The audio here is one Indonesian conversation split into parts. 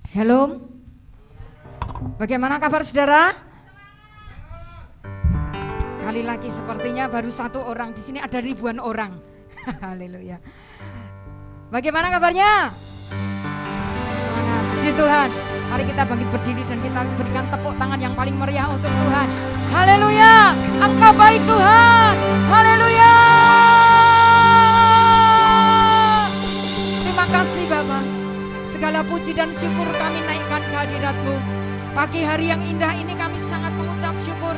Shalom. Bagaimana kabar saudara? Sekali lagi sepertinya baru satu orang, di sini ada ribuan orang. Haleluya. Bagaimana kabarnya? Semangat, puji Tuhan. Mari kita bangkit berdiri dan kita berikan tepuk tangan yang paling meriah untuk Tuhan. Haleluya, Engkau baik Tuhan. Haleluya. Terima kasih Bapa. Segala puji dan syukur kami naikkan kehadirat-Mu. Pagi hari yang indah ini kami sangat mengucap syukur.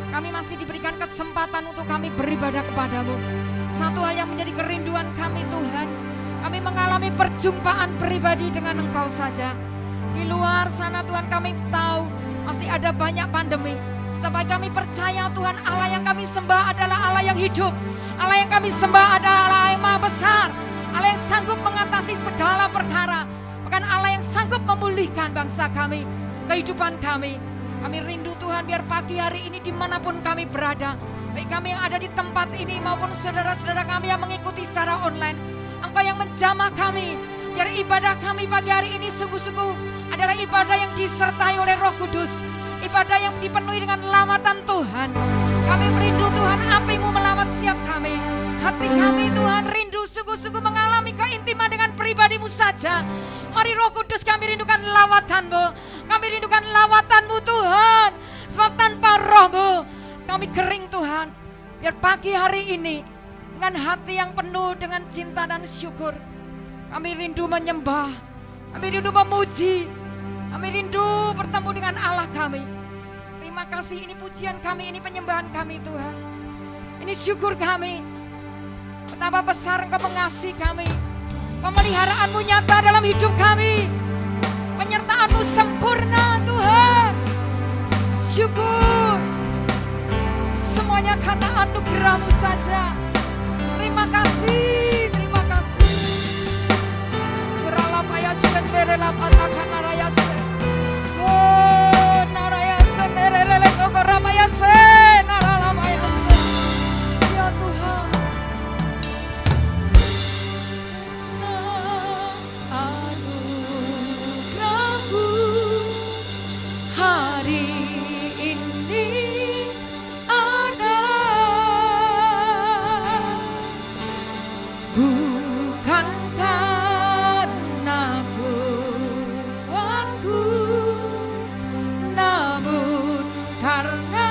Kami masih diberikan kesempatan untuk kami beribadah kepadamu. Satu hal yang menjadi kerinduan kami Tuhan, kami mengalami perjumpaan pribadi dengan Engkau saja. Di luar sana Tuhan kami tahu masih ada banyak pandemi, tetapi kami percaya Tuhan Allah yang kami sembah adalah Allah yang hidup. Allah yang kami sembah adalah Allah yang maha besar, Allah yang sanggup mengatasi segala perkara, bahkan Allah yang sanggup memulihkan bangsa kami, kehidupan kami. Kami rindu Tuhan biar pagi hari ini dimanapun kami berada, baik kami yang ada di tempat ini maupun saudara-saudara kami yang mengikuti secara online, Engkau yang menjamah kami, biar ibadah kami pagi hari ini sungguh-sungguh adalah ibadah yang disertai oleh Roh Kudus, ibadah yang dipenuhi dengan lawatan Tuhan. Kami merindu Tuhan api-Mu melawat setiap kami. Hati kami Tuhan rindu sungguh-sungguh mengalami keintiman dengan pribadi-Mu saja. Mari Roh Kudus kami rindukan lawatan-Mu. Kami rindukan lawatan-Mu Tuhan. Sebab tanpa Roh-Mu kami kering Tuhan. Biar pagi hari ini dengan hati yang penuh dengan cinta dan syukur, kami rindu menyembah, kami rindu memuji, kami rindu bertemu dengan Allah kami. Terima kasih, ini pujian kami, ini penyembahan kami Tuhan. Ini syukur kami. Betapa besar Engkau mengasihi kami. Pemeliharaanmu nyata dalam hidup kami. Penyertaanmu sempurna Tuhan. Syukur. Semuanya karena anugerah-Mu saja. Terima kasih, terima kasih. Kuralapaya senderela patakan narayase. Oh narayase nerelele kokoramayase naralamayase. Ya Tuhan. Anugerah-Mu hari ini ada, bukan karena kuatku, namun karena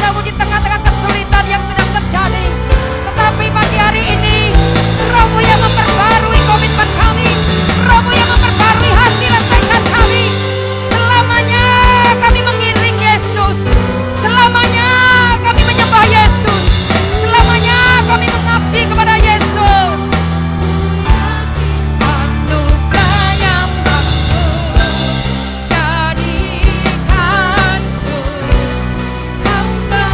padamu di tengah-tengah kesulitan yang sedang terjadi. Tetapi pagi hari ini, Rohmu yang memperbarui komitmen kami, Rohmu yang memperbarui hati dan tekad kami. Selamanya kami mengiring Yesus, selamanya kami menyembah Yesus, selamanya kami mengabdi kepada Yesus. Anugerah yang mampu jadikanku hamba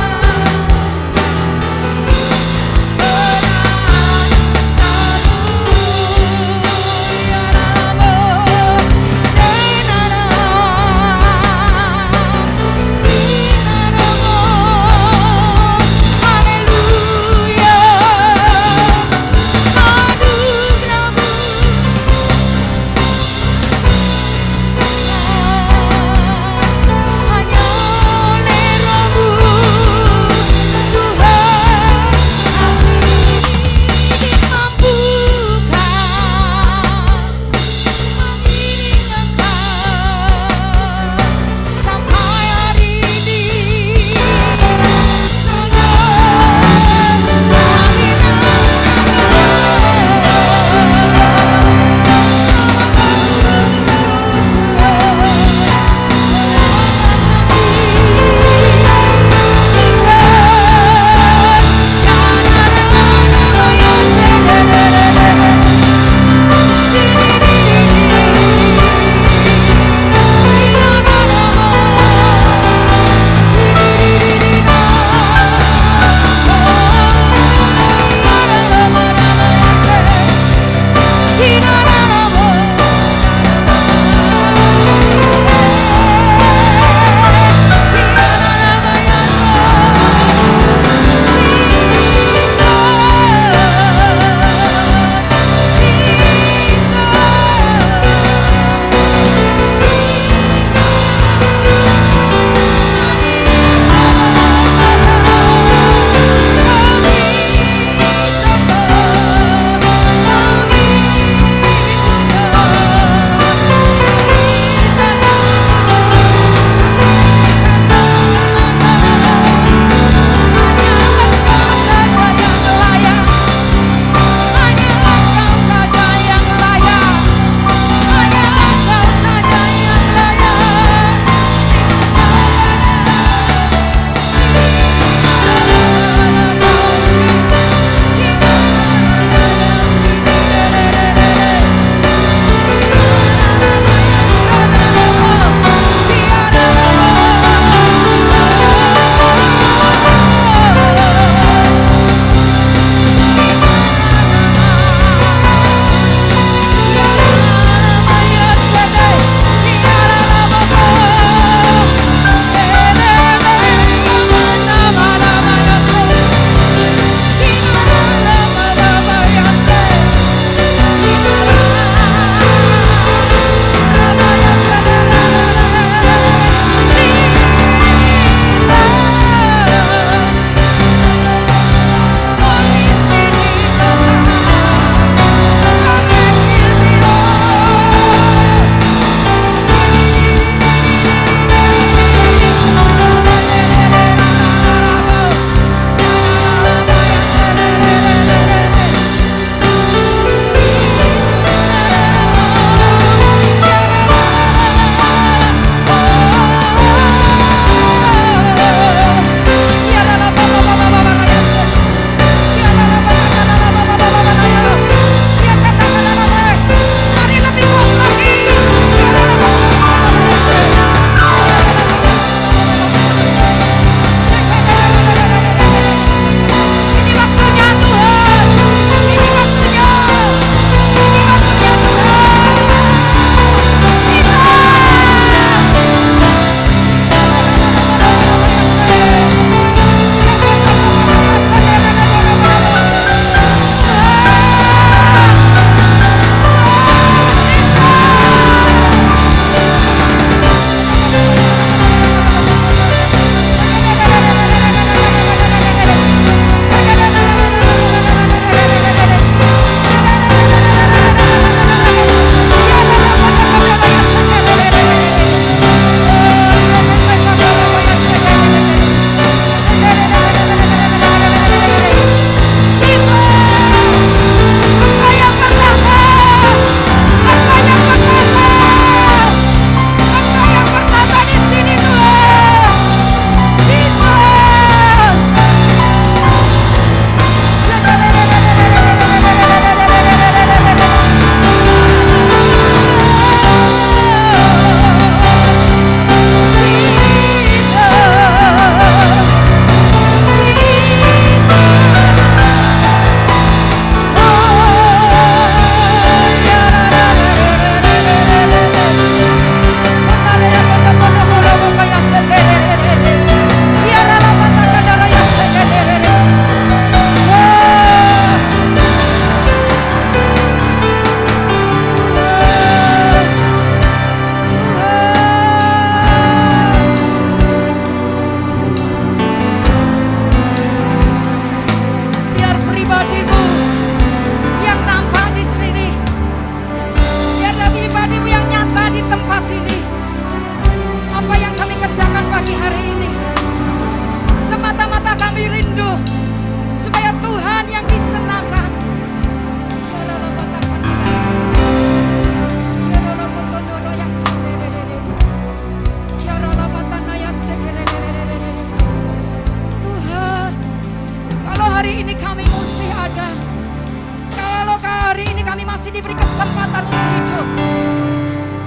kami masih diberi kesempatan untuk hidup.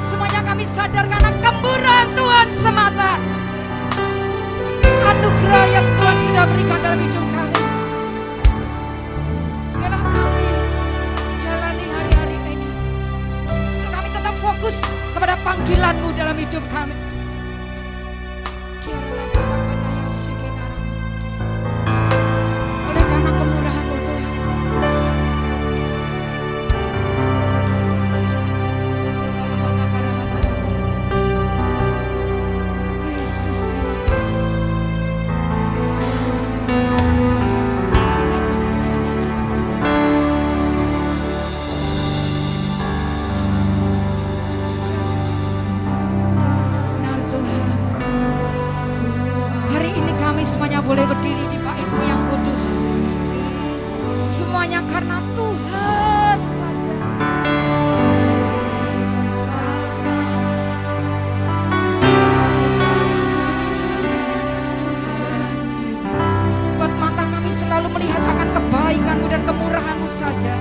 Semuanya kami sadar karena kemurahan Tuhan semata. Anugerah yang Tuhan sudah berikan dalam hidup kami. Biarlah kami jalani hari-hari ini untuk kami tetap fokus kepada panggilan-Mu dalam hidup kami. Oleh karena kemurahan-Mu Tuhan, Yesus terima kasih. Naikkan pujian ini. Benar Tuhan. Hari ini kami semuanya boleh berdiri di bait-Mu yang kudus. Semuanya karena Tuhan saja. Buat mata kami selalu melihat akan kebaikan-Mu dan kemurahan-Mu saja.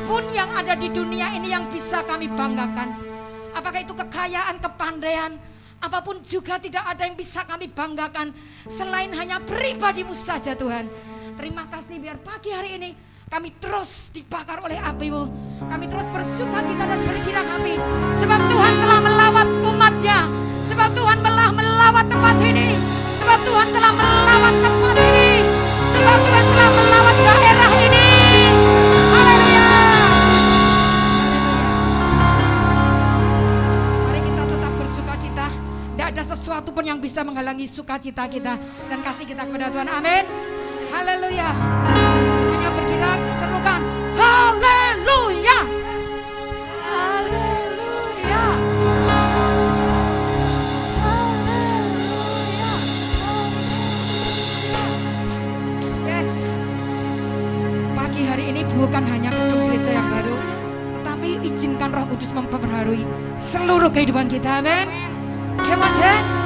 apapun yang ada di dunia ini yang bisa kami banggakan. Apakah itu kekayaan, kepandaian, apapun juga tidak ada yang bisa kami banggakan selain hanya pribadi-Mu saja Tuhan. Terima kasih biar pagi hari ini kami terus dibakar oleh api-Mu. Kami terus bersuka cita dan bergirang hati. Sebab Tuhan telah melawat umat-Nya. Sebab Tuhan telah melawat tempat ini. Sebab Tuhan telah melawat tempat ini. Sebab Tuhan telah melawat daerah ini. Haleluya. Mari kita tetap bersuka cita. Tidak ada sesuatu pun yang bisa menghalangi sukacita kita dan kasih kita kepada Tuhan. Amin. Haleluya. Semuanya bergirang, serukan haleluya. Haleluya. Yes. Pagi hari ini bukan hanya gedung gereja yang baru, tetapi izinkan Roh Kudus memperbarui seluruh kehidupan kita. Amin. Come on, Jen.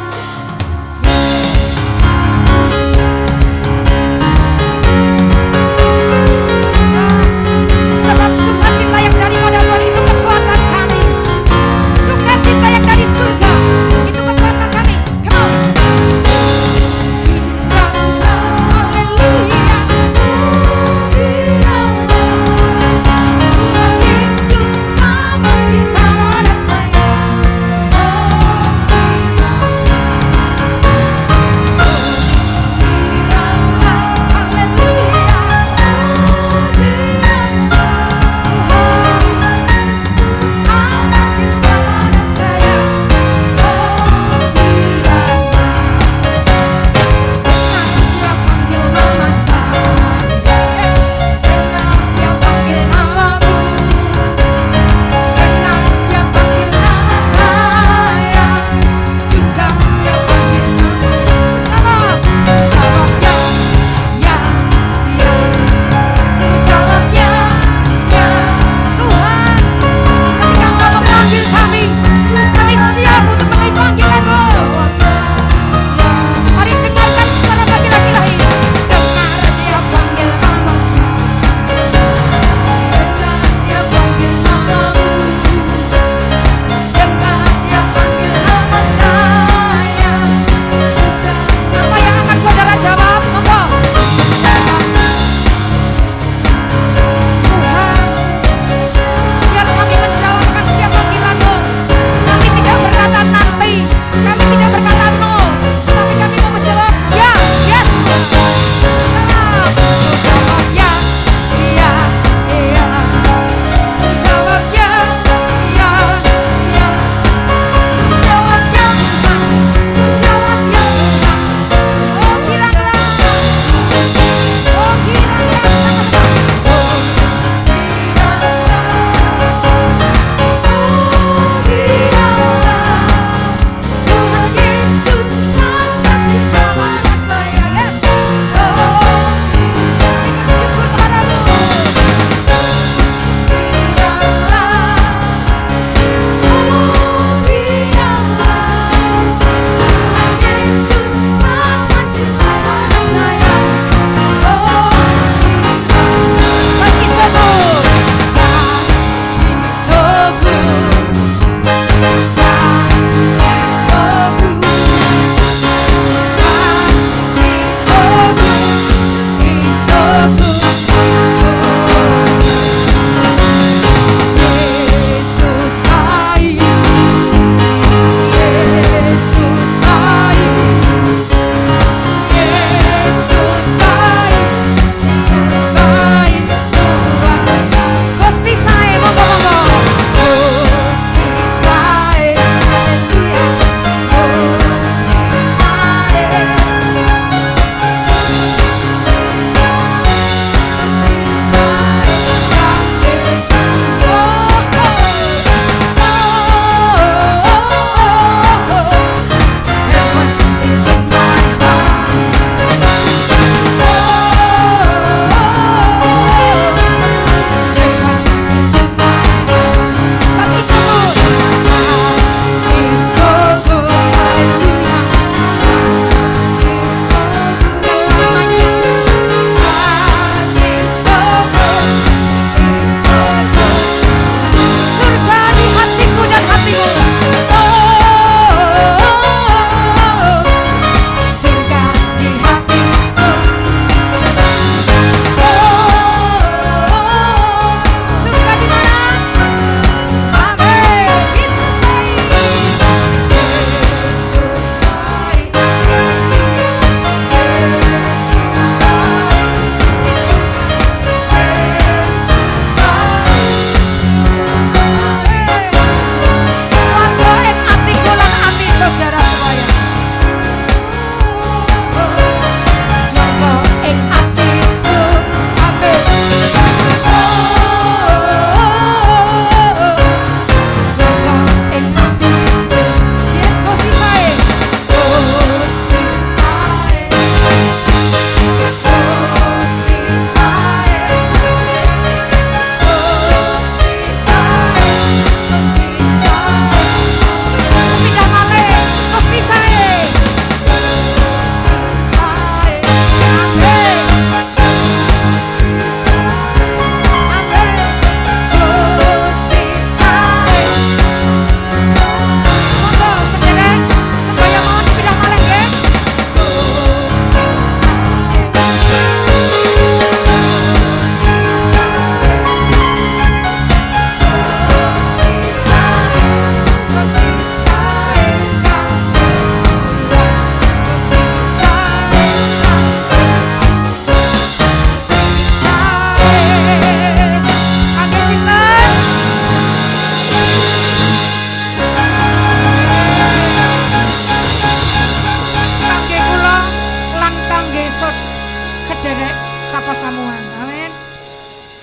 Derek Sapa Samuan. Amin.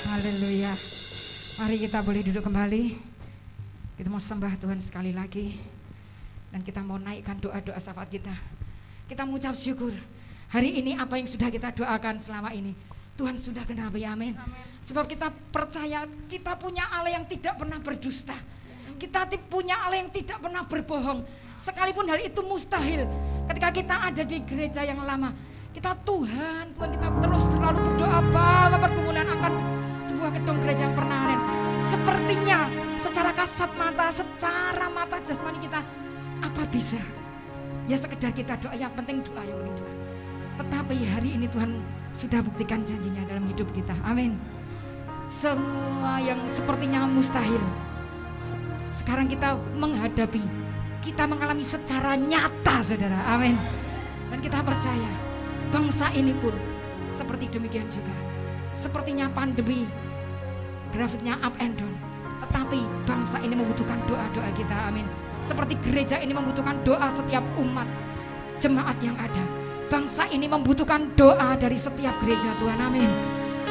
Haleluya. Mari kita boleh duduk kembali. Kita mau sembah Tuhan sekali lagi. Dan kita mau naikkan doa-doa syafaat kita. Kita mengucap syukur. Hari ini apa yang sudah kita doakan selama ini, Tuhan sudah genapi, amin. Sebab kita percaya kita punya Allah yang tidak pernah berdusta. Kita punya Allah yang tidak pernah berbohong. Sekalipun hal itu mustahil. Ketika kita ada di gereja yang lama, kita Tuhan kita terus selalu berdoa bahwa pergumulan akan sebuah gedung gereja yang permanen. Sepertinya secara kasat mata, secara mata jasmani kita, apa bisa? Ya sekedar kita doa, yang penting doa, yang penting doa. Tetapi hari ini Tuhan sudah buktikan janjinya dalam hidup kita, amin. Semua yang sepertinya mustahil, sekarang kita menghadapi, kita mengalami secara nyata, saudara, amin. Dan kita percaya bangsa ini pun seperti demikian juga. Sepertinya pandemi, grafiknya up and down, tetapi bangsa ini membutuhkan doa-doa kita, amin. Seperti gereja ini membutuhkan doa setiap umat jemaat yang ada. Bangsa ini membutuhkan doa dari setiap gereja, Tuhan, amin.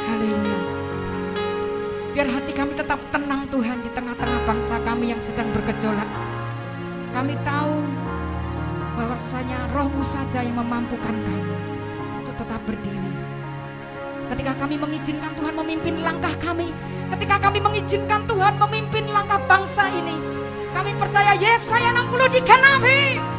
Haleluya. Biar hati kami tetap tenang, Tuhan, di tengah-tengah bangsa kami yang sedang bergejolak. Kami tahu bahwasanya Roh-Mu saja yang memampukan kami untuk tetap berdiri. Ketika kami mengizinkan Tuhan memimpin langkah kami, ketika kami mengizinkan Tuhan memimpin langkah bangsa ini, kami percaya Yesaya 60 digenapi.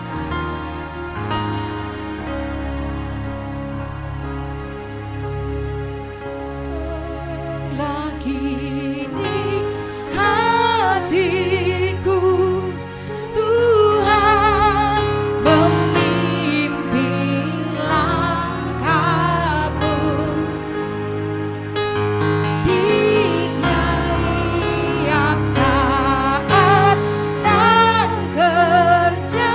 Saat dan kerja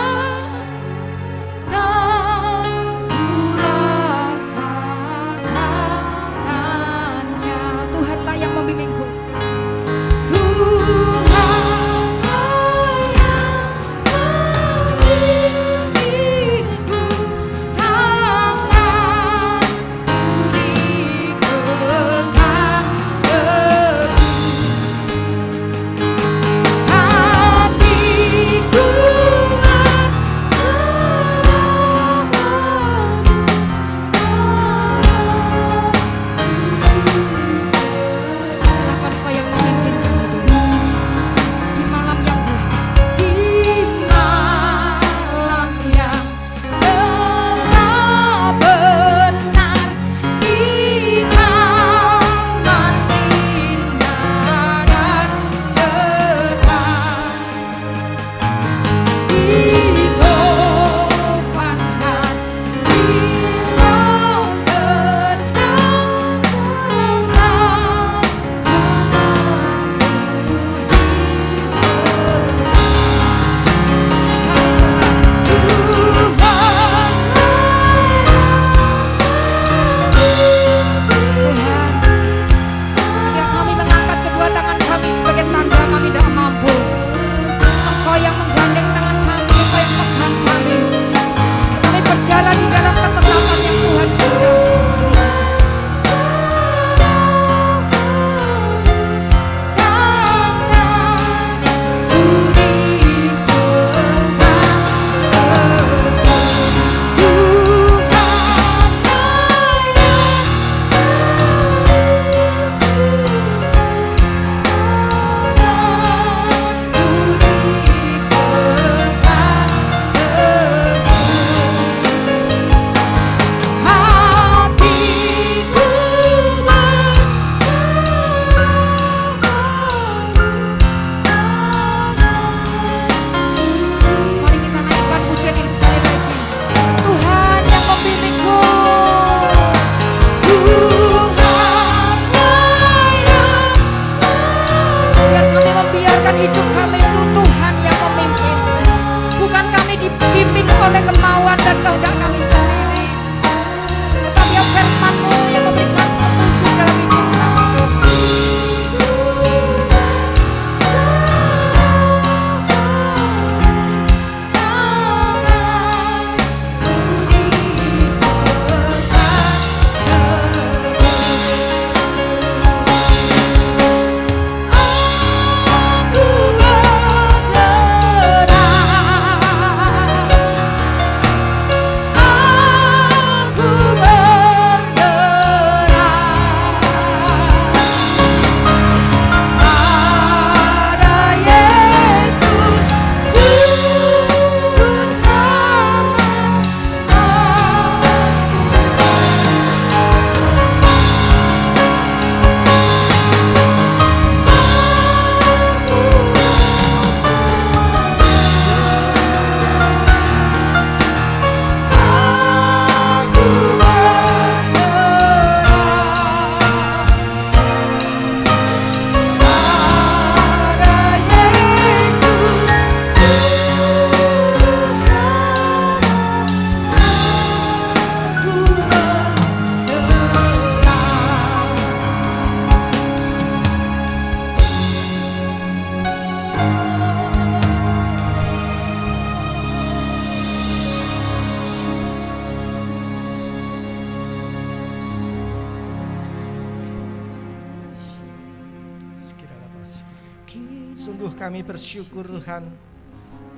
Sungguh kami bersyukur Tuhan,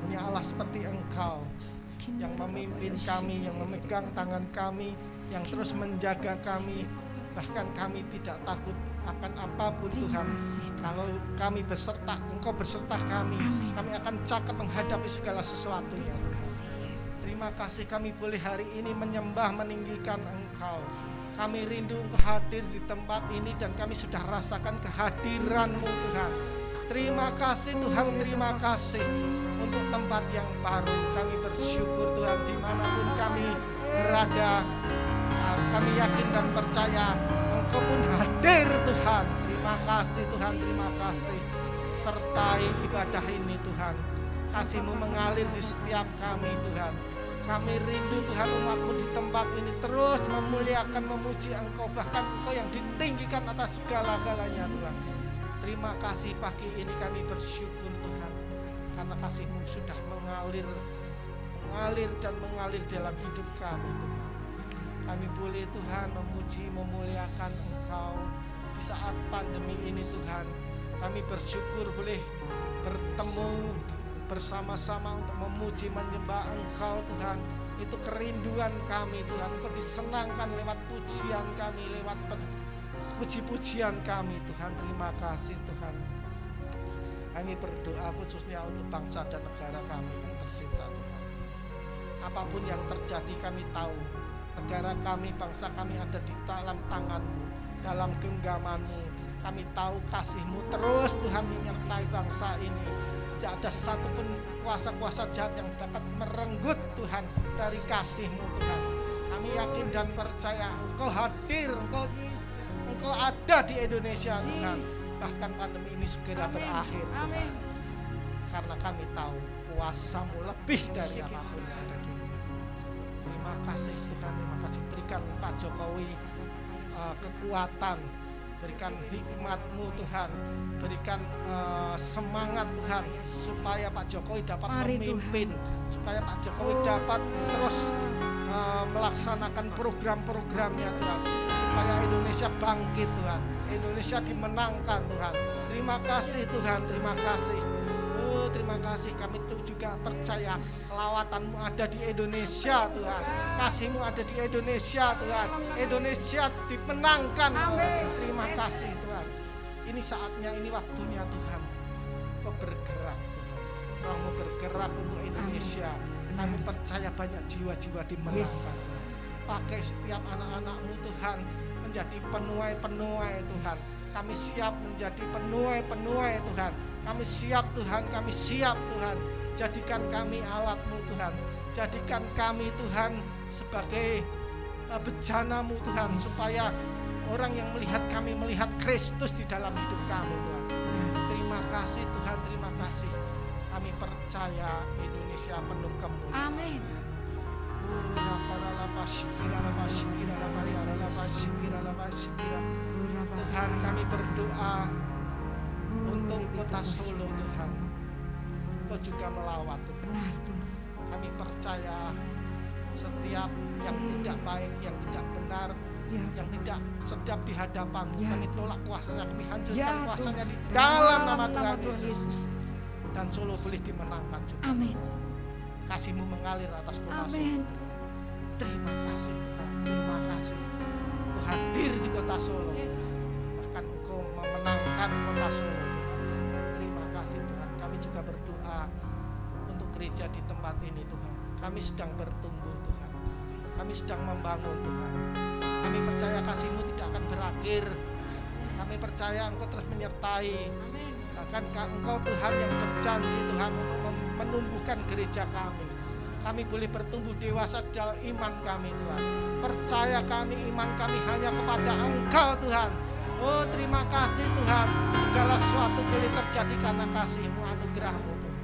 punya Allah seperti Engkau yang memimpin kami, yang memegang tangan kami, yang terus menjaga kami. Bahkan kami tidak takut akan apapun Tuhan. Kalau kami beserta, Engkau beserta kami, kami akan cakap menghadapi segala sesuatunya. Terima kasih kami boleh hari ini menyembah, meninggikan Engkau. Kami rindu Engkau hadir di tempat ini dan kami sudah rasakan kehadiran-Mu Tuhan. Terima kasih Tuhan, terima kasih untuk tempat yang baru. Kami bersyukur Tuhan, dimanapun kami berada, kami yakin dan percaya Engkau pun hadir Tuhan. Terima kasih Tuhan, terima kasih. Sertai ibadah ini Tuhan, kasih-Mu mengalir di setiap kami Tuhan. Kami rindu Tuhan umat-Mu di tempat ini terus memuliakan, memuji Engkau, bahkan Engkau yang ditinggikan atas segala-galanya Tuhan. Terima kasih pagi ini kami bersyukur Tuhan, karena kasih-Mu sudah mengalir dan mengalir dalam hidup kami Tuhan. Kami boleh Tuhan memuji, memuliakan Engkau di saat pandemi ini Tuhan. Kami bersyukur boleh bertemu bersama-sama untuk memuji, menyembah Engkau Tuhan. Itu kerinduan kami Tuhan. Engkau disenangkan lewat pujian kami, lewat puji-pujian kami Tuhan. Terima kasih Tuhan. Kami berdoa khususnya untuk bangsa dan negara kami yang tercinta Tuhan. Apapun yang terjadi kami tahu negara kami, bangsa kami ada di dalam tangan-Mu, dalam genggaman-Mu. Kami tahu kasih-Mu terus Tuhan menyertai bangsa ini. Tidak ada satupun kuasa-kuasa jahat yang dapat merenggut Tuhan dari kasih-Mu Tuhan. Kami yakin dan percaya Engkau hadir, Engkau ada di Indonesia Tuhan. Bahkan pandemi ini segera berakhir Tuhan. Karena kami tahu kuasa-Mu lebih dari apapun yang ada di dunia. Terima kasih Tuhan, terima kasih. Berikan Pak Jokowi kekuatan, berikan hikmat-Mu Tuhan, berikan semangat Tuhan, supaya Pak Jokowi dapat memimpin, supaya Pak Jokowi dapat terus melaksanakan program-programnya Tuhan, supaya Indonesia bangkit Tuhan, Indonesia dimenangkan Tuhan. Terima kasih Tuhan, terima kasih. Oh terima kasih, kami tuh juga percaya lawatan-Mu ada di Indonesia Tuhan, kasih-Mu ada di Indonesia Tuhan, Indonesia dimenangkan Tuhan. Terima kasih Tuhan. Ini saatnya, ini waktunya Tuhan. Kau bergerak Tuhan, Roh-Mu bergerak untuk Indonesia. Kami percaya banyak jiwa-jiwa dimenangkan. Pakai setiap anak-anak-Mu Tuhan menjadi penuai-penuai Tuhan. Kami siap menjadi penuai-penuai Tuhan. Kami siap Tuhan, kami siap Tuhan. Jadikan kami alat-Mu Tuhan. Jadikan kami Tuhan sebagai bejana-Mu Tuhan, supaya orang yang melihat kami melihat Kristus di dalam hidup kami Tuhan. Terima kasih Tuhan, terima kasih. Kami percaya Indonesia penuh kemuliaan. Amin. Tuhan, kami berdoa untuk kota Solo Tuhan. Kau juga melawat Tuhan. Kami percaya setiap yang tidak baik, yang tidak benar, yang tidak sedap di hadapan, kami tolak kuasanya, kami hancurkan kuasanya di dalam nama Tuhan Yesus. Dan Solo boleh dimenangkan juga. Amin. Kasih-Mu mengalir atas kota Solo. Terima kasih Tuhan, terima kasih. Engkau hadir di kota Solo. Bahkan Engkau memenangkan kota Solo Tuhan. Terima kasih Tuhan. Kami juga berdoa untuk gereja di tempat ini Tuhan. Kami sedang bertumbuh Tuhan. Kami sedang membangun Tuhan. Kami percaya kasih-Mu tidak akan berakhir. Kami percaya Engkau terus menyertai. Bahkan Engkau Tuhan yang berjanji Tuhan untuk menumbuhkan gereja kami. Kami boleh bertumbuh dewasa dalam iman kami Tuhan. Percaya kami, iman kami hanya kepada Engkau Tuhan. Oh terima kasih Tuhan. Segala sesuatu boleh terjadi karena kasih-Mu, anugerah-Mu Tuhan.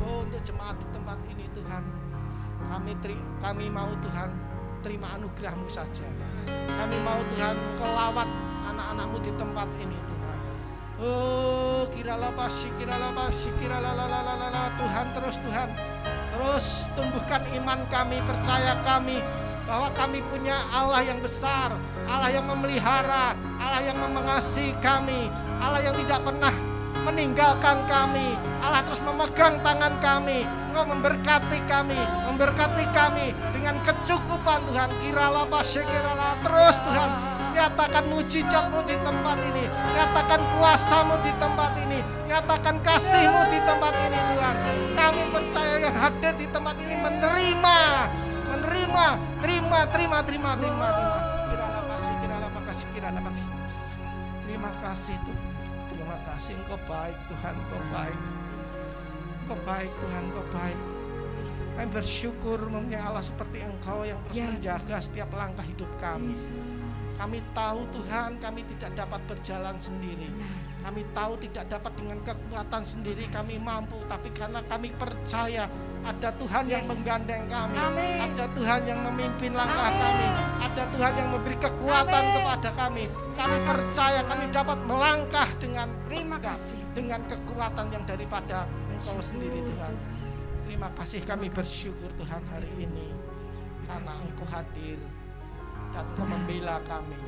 Oh untuk jemaat di tempat ini Tuhan, kami mau Tuhan terima anugerah-Mu saja. Kami mau Tuhan kelawat anak-anak-Mu di tempat ini Tuhan. Oh Tuhan, terus tumbuhkan iman kami, percaya kami bahwa kami punya Allah yang besar, Allah yang memelihara, Allah yang mengasihi kami, Allah yang tidak pernah meninggalkan kami. Allah terus memegang tangan kami. Engkau memberkati kami dengan kecukupan Tuhan. Kiralah pasekiralah terus Tuhan. Nyatakan mujizat-Mu di tempat ini. Nyatakan kuasa-Mu di tempat ini. Nyatakan kasih-Mu di tempat ini Tuhan. Kami percaya yang hadir di tempat ini menerima. Terima. Kiralah kasih. Terima kasih Tuhan. Terima kasih, Engkau baik Tuhan, Engkau baik. Engkau baik Tuhan, Engkau baik. Kami bersyukur mempunyai Allah seperti Engkau yang terus menjaga setiap langkah hidup kami. Kami tahu Tuhan, kami tidak dapat berjalan sendiri. Kami tahu tidak dapat dengan kekuatan sendiri kami mampu, tapi karena kami percaya ada Tuhan yang menggandeng kami. Ada Tuhan yang memimpin langkah kami. Ada Tuhan yang memberi kekuatan kepada kami. Kami percaya kami dapat melangkah dengan kekuatan yang daripada Engkau sendiri Tuhan. Terima kasih, kami bersyukur Tuhan hari ini karena Engkau hadir dan Engkau membela kami.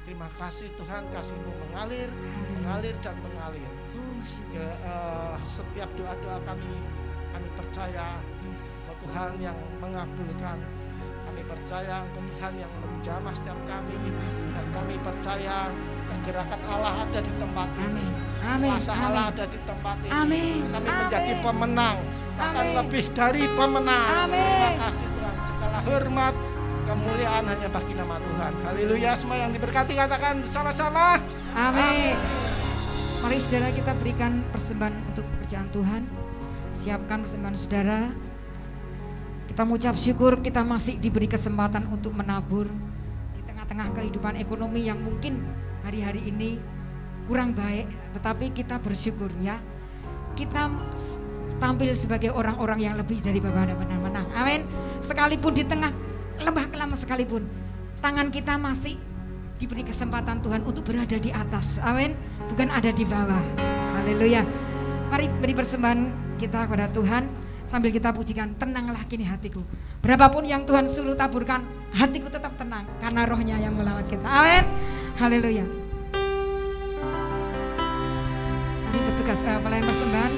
Terima kasih Tuhan, kasih-Mu mengalir dan mengalir. Setiap doa-doa kami percaya Engkau Tuhan yang mengabulkan. Kami percaya Engkau Tuhan yang menjamah setiap kami. Dan kami percaya kegerakan Allah ada di tempat ini. Kuasa Allah ada di tempat ini. Kami menjadi pemenang, bahkan lebih dari pemenang. Terima kasih Tuhan, segala hormat kemuliaan hanya bagi nama Tuhan. Haleluya. Semua yang diberkati katakan bersama-sama. Amin. Mari saudara kita berikan persembahan untuk pekerjaan Tuhan. Siapkan persembahan saudara. Kita mengucap syukur kita masih diberi kesempatan untuk menabur di tengah-tengah kehidupan ekonomi yang mungkin hari-hari ini kurang baik, tetapi kita bersyukur ya. Kita tampil sebagai orang-orang yang lebih dari Bapa dan menang. Amin. Sekalipun di tengah lembah kelam sekalipun, tangan kita masih diberi kesempatan Tuhan untuk berada di atas. Amin. Bukan ada di bawah. Haleluya. Mari beri persembahan kita kepada Tuhan sambil kita pujikan, tenanglah kini hatiku. Berapapun yang Tuhan suruh taburkan, hatiku tetap tenang karena rohnya yang melawat kita. Amin. Haleluya. Mari bertugas pelayan persembahan.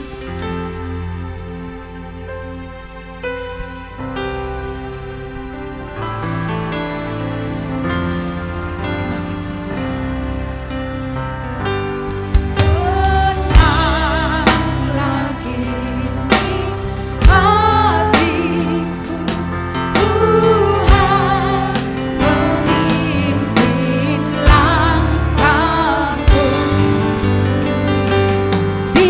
Be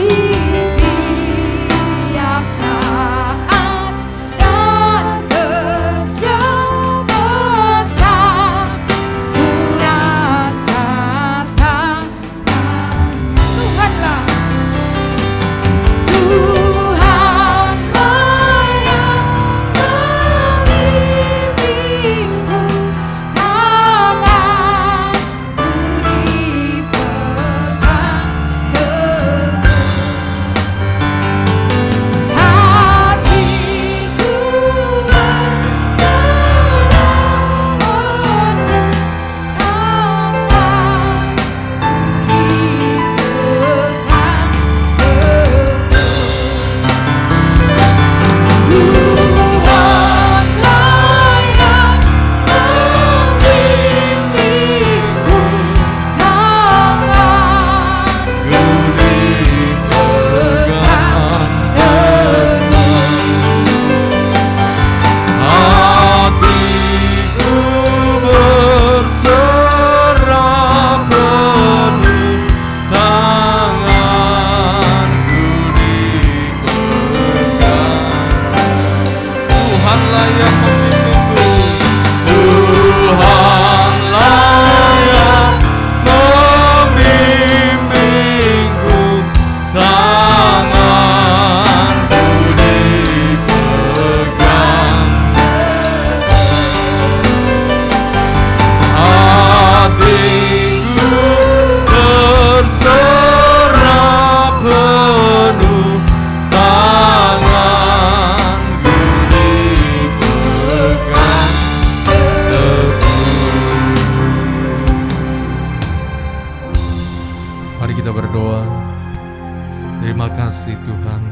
kasih Tuhan.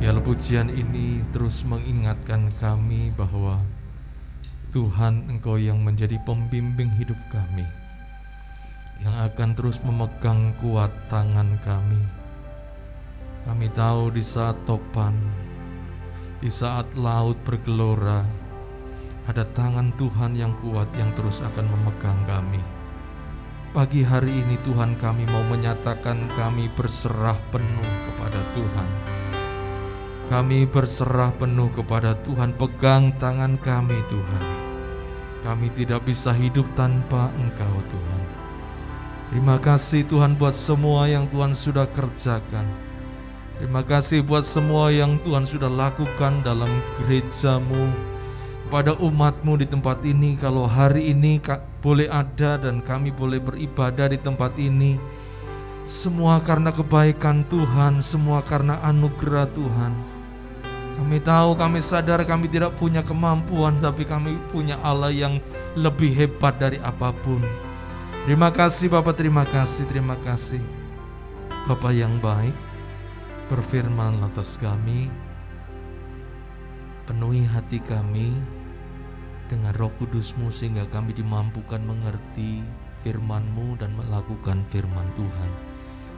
Biarlah pujian ini terus mengingatkan kami bahwa Tuhan, Engkau yang menjadi pembimbing hidup kami, yang akan terus memegang kuat tangan kami. Kami tahu di saat topan, di saat laut bergelora, ada tangan Tuhan yang kuat yang terus akan memegang kami. Pagi hari ini Tuhan, kami mau menyatakan kami berserah penuh kepada Tuhan. Kami berserah penuh kepada Tuhan. Pegang tangan kami Tuhan. Kami tidak bisa hidup tanpa Engkau Tuhan. Terima kasih Tuhan buat semua yang Tuhan sudah kerjakan. Terima kasih buat semua yang Tuhan sudah lakukan dalam gereja-Mu, pada umat-Mu di tempat ini. Kalau hari ini boleh ada dan kami boleh beribadah di tempat ini, semua karena kebaikan Tuhan, semua karena anugerah Tuhan. Kami tahu, kami sadar kami tidak punya kemampuan, tapi kami punya Allah yang lebih hebat dari apapun. Terima kasih Bapak, terima kasih, terima kasih. Bapak yang baik, berfirman atas kami, penuhi hati kami dengan Roh Kudus-Mu sehingga kami dimampukan mengerti firman-Mu dan melakukan firman Tuhan.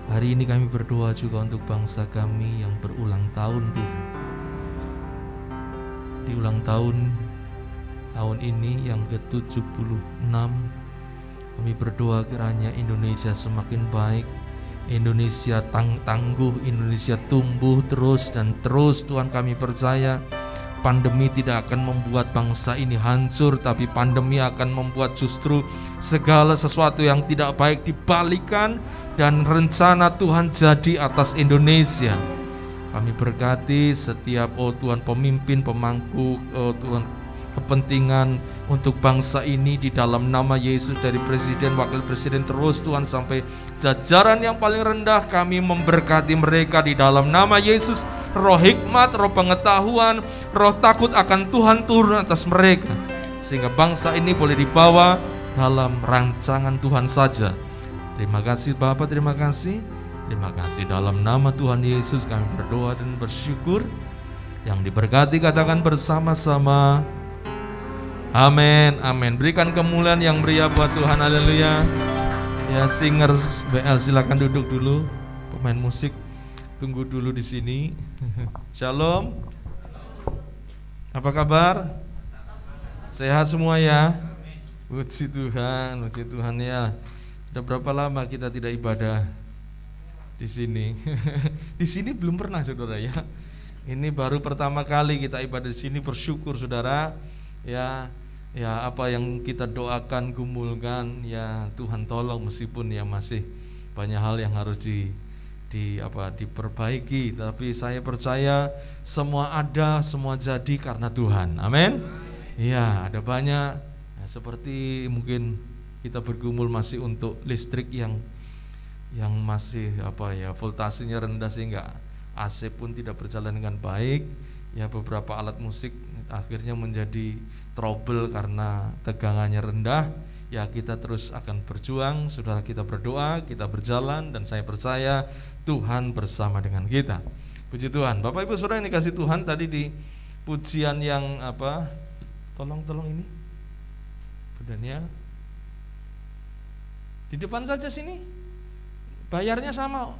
Hari ini kami berdoa juga untuk bangsa kami yang berulang tahun Tuhan. Di ulang tahun ini yang ke-76, kami berdoa kiranya Indonesia semakin baik, Indonesia tangguh, Indonesia tumbuh terus dan terus. Tuhan, kami percaya pandemi tidak akan membuat bangsa ini hancur, tapi pandemi akan membuat justru segala sesuatu yang tidak baik dibalikan dan rencana Tuhan jadi atas Indonesia. Kami berkati setiap Tuhan pemimpin, pemangku Tuhan kepentingan untuk bangsa ini di dalam nama Yesus, dari presiden, wakil presiden terus Tuhan sampai jajaran yang paling rendah. Kami memberkati mereka di dalam nama Yesus. Roh hikmat, roh pengetahuan, roh takut akan Tuhan turun atas mereka, sehingga bangsa ini boleh dibawa dalam rancangan Tuhan saja. Terima kasih Bapak, terima kasih. Terima kasih, dalam nama Tuhan Yesus kami berdoa dan bersyukur. Yang diberkati katakan bersama-sama amin, amin. Berikan kemuliaan yang meriah buat Tuhan, haleluya. Ya, singer BL silakan duduk dulu. Pemain musik tunggu dulu di sini. Shalom. Apa kabar? Sehat semua ya? Puji Tuhan ya. Sudah berapa lama kita tidak ibadah di sini? Di sini belum pernah saudara ya. Ini baru pertama kali kita ibadah di sini. Bersyukur saudara. Ya apa yang kita doakan, gumulkan, ya Tuhan tolong, meskipun ya masih banyak hal yang harus diperbaiki, tapi saya percaya semua jadi karena Tuhan. Amin. Ya, ada banyak ya, seperti mungkin kita bergumul masih untuk listrik yang masih voltasenya rendah sehingga AC pun tidak berjalan dengan baik. Ya, beberapa alat musik akhirnya menjadi trouble karena tegangannya rendah. Ya, kita terus akan berjuang, saudara, kita berdoa, kita berjalan, dan saya percaya Tuhan bersama dengan kita. Puji Tuhan. Bapak Ibu Saudara yang dikasih Tuhan, tadi di pujian yang tolong ini budanya di depan saja sini, bayarnya sama.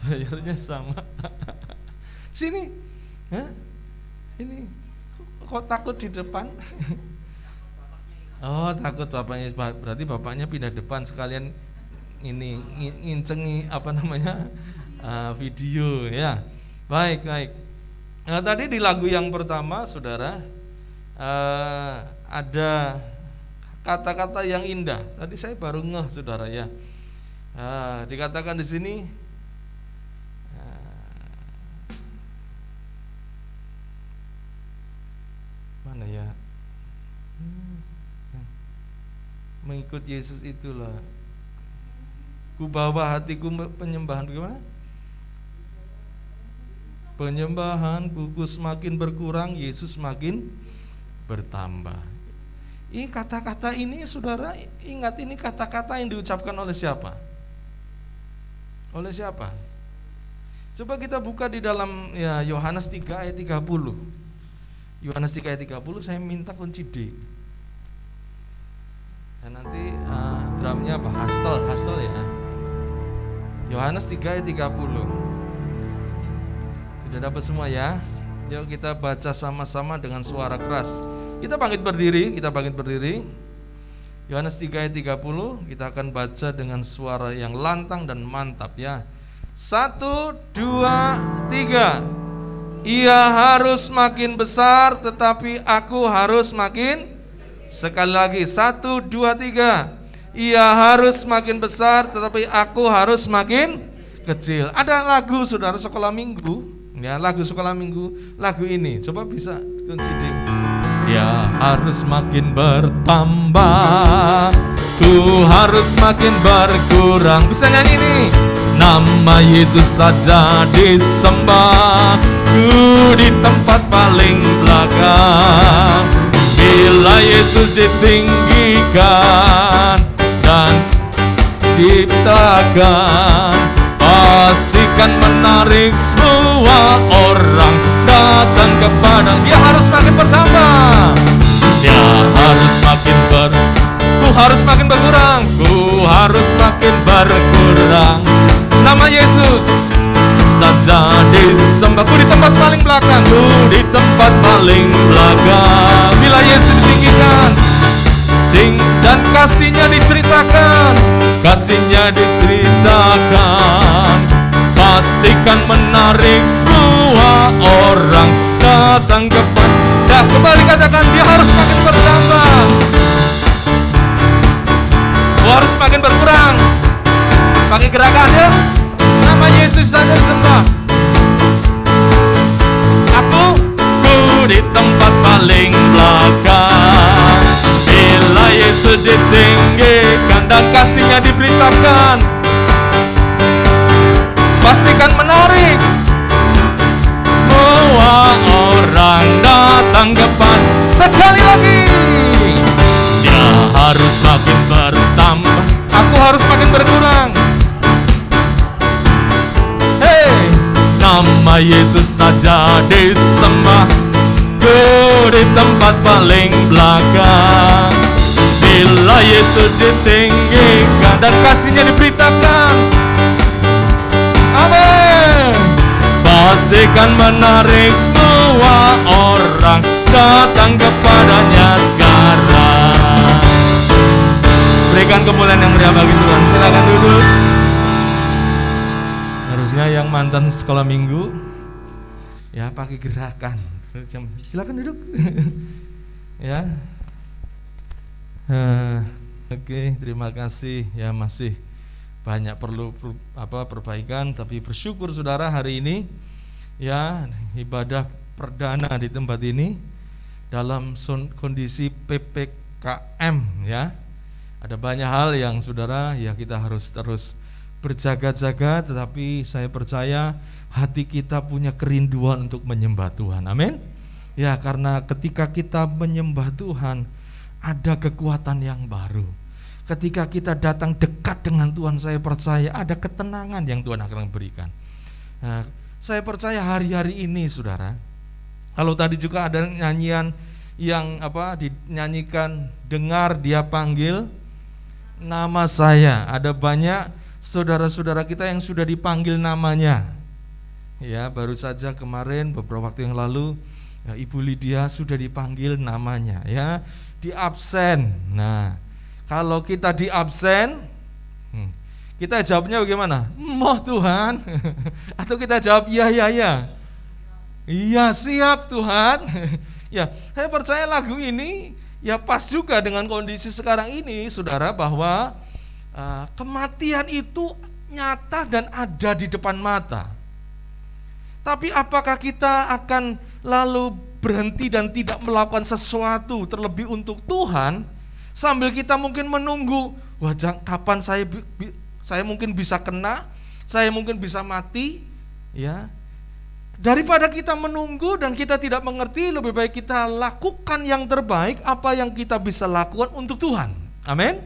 Bayarnya sama. Sini. Ini kok takut di depan? Oh, takut bapaknya, berarti bapaknya pindah depan sekalian ini ngincengi video ya. Baik. Nah, tadi di lagu yang pertama saudara ada kata-kata yang indah. Tadi saya baru ngeh saudara ya. Dikatakan di sini mana ya? Mengikut Yesus itulah ku bawa hatiku penyembahan. Bagaimana? Penyembahanku semakin berkurang, Yesus semakin bertambah. Ini kata-kata ini saudara ingat, ini kata-kata yang diucapkan oleh siapa? Oleh siapa? Coba kita buka di dalam ya Yohanes 3 ayat 30. Yohanes 3 ayat 30, saya minta kunci D. Dan nanti drumnya apa? Hastel ya. Yohanes 3 ayat 30. Sudah dapat semua ya? Yuk kita baca sama-sama dengan suara keras. Kita bangkit berdiri. Yohanes 3 ayat 30, kita akan baca dengan suara yang lantang dan mantap ya. 1, 2, 3. Ia harus makin besar, tetapi aku harus makin. Sekali lagi, 1, 2, 3. Ia harus makin besar, tetapi aku harus makin kecil. Ada lagu saudara sekolah minggu, ya lagu sekolah minggu, lagu ini. Coba bisa kunci D. Dia harus makin bertambah, ku harus makin berkurang. Bisa nyanyi ini. Nama Yesus saja disembah, ku di tempat paling belakang. Bila Yesus ditinggikan dan ditekan, pastikan menarik semua orang datang kepada. Dia harus makin bertambah, dia harus makin ku harus makin berkurang, ku harus makin berkurang. Nama Yesus saja disembah, ku di tempat paling belakang, ku di tempat paling belakang. Bila Yesus ditinggikan dan kasihnya diceritakan, pastikan menarik semua orang datang kepada. Kembali katakan, dia harus makin bertambah, ku harus makin berkurang. Pakai gerakannya, nama Yesus saja sembah. Aku di tempat paling belakang. Bila Yesus ditinggikan dan kasihnya diberitakan, pastikan menarik semua orang datang kepada. Sekali lagi, dia harus makin bertambah, aku harus makin berkurang. Nama Yesus saja disembah, ku di tempat paling belakang. Bila Yesus ditinggikan dan kasihnya diberitakan, amin. Pastikan menarik semua orang datang kepadanya sekarang. Berikan kemuliaan yang meriah bagi Tuhan. Silakan duduk. Harusnya yang mantan sekolah minggu ya pakai gerakan. Silakan duduk. Ya. Oke, terima kasih. Ya masih banyak perlu perbaikan, tapi bersyukur saudara hari ini ya ibadah perdana di tempat ini dalam kondisi PPKM ya. Ada banyak hal yang saudara ya kita harus terus berjaga-jaga, tetapi saya percaya hati kita punya kerinduan untuk menyembah Tuhan. Amin. Ya, karena ketika kita menyembah Tuhan ada kekuatan yang baru. Ketika kita datang dekat dengan Tuhan, saya percaya ada ketenangan yang Tuhan akan berikan. Nah, saya percaya hari-hari ini saudara, kalau tadi juga ada nyanyian yang dinyanyikan, dengar dia panggil nama saya. Ada banyak saudara-saudara kita yang sudah dipanggil namanya. Ya, baru saja kemarin beberapa waktu yang lalu ya, Ibu Lydia sudah dipanggil namanya ya, di absen. Nah, kalau kita di absen, kita jawabnya bagaimana? Moh Tuhan. Atau kita jawab iya. Iya, siap Tuhan. Ya, saya percaya lagu ini ya pas juga dengan kondisi sekarang ini saudara, bahwa kematian itu nyata dan ada di depan mata. Tapi apakah kita akan lalu berhenti dan tidak melakukan sesuatu terlebih untuk Tuhan, sambil kita mungkin menunggu, kapan saya mungkin bisa kena, saya mungkin bisa mati, ya. Daripada kita menunggu dan kita tidak mengerti, lebih baik kita lakukan yang terbaik, apa yang kita bisa lakukan untuk Tuhan. Amin.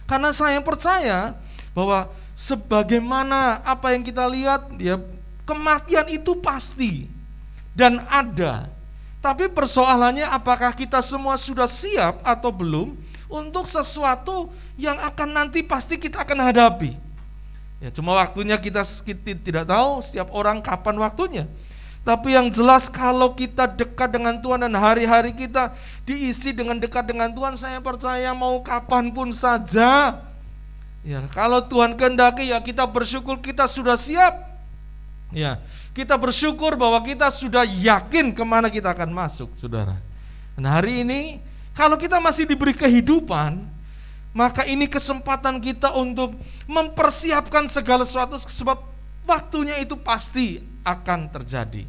Karena saya percaya bahwa sebagaimana apa yang kita lihat, ya, kematian itu pasti dan ada. Tapi persoalannya apakah kita semua sudah siap atau belum untuk sesuatu yang akan nanti pasti kita akan hadapi. Ya, cuma waktunya kita tidak tahu, setiap orang kapan waktunya. Tapi yang jelas kalau kita dekat dengan Tuhan dan hari-hari kita diisi dengan dekat dengan Tuhan, saya percaya mau kapanpun saja. Ya, kalau Tuhan kehendaki ya kita bersyukur kita sudah siap. Ya, kita bersyukur bahwa kita sudah yakin kemana kita akan masuk, saudara. Nah, hari ini kalau kita masih diberi kehidupan, maka ini kesempatan kita untuk mempersiapkan segala sesuatu, sebab waktunya itu pasti akan terjadi.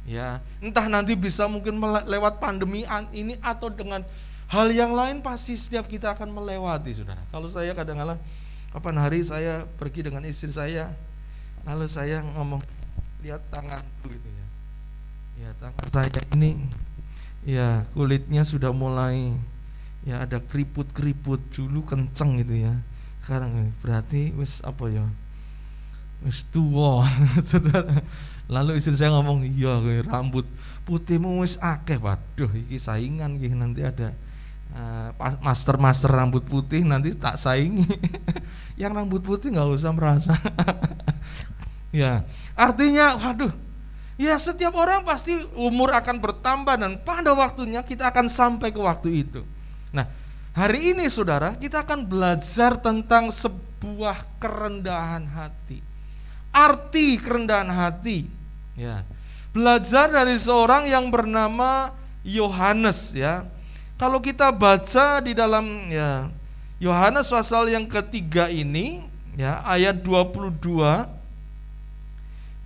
Ya, entah nanti bisa mungkin lewat pandemi ini atau dengan hal yang lain, pasti setiap kita akan melewati, saudara. Kalau saya kadang-kadang kapan hari saya pergi dengan istri saya, lalu saya ngomong, lihat tanganku gitu ya. Ya, tangan saya ini ya kulitnya sudah mulai ya ada keriput-keriput, dulu kenceng gitu ya. Sekarang berarti wis apa ya? Wis tua. Saudara. Lalu istri saya ngomong, "Iya, rambut putihmu wis akeh." Waduh, iki saingan iki, nanti ada master rambut putih nanti tak saingi. Yang rambut putih nggak usah merasa. Ya, artinya waduh, ya setiap orang pasti umur akan bertambah dan pada waktunya kita akan sampai ke waktu itu. Nah, hari ini saudara, kita akan belajar tentang sebuah kerendahan hati. Arti kerendahan hati. Ya. Belajar dari seorang yang bernama Yohanes ya. Kalau kita baca di dalam ya Yohanes pasal yang ketiga ini ya, ayat 22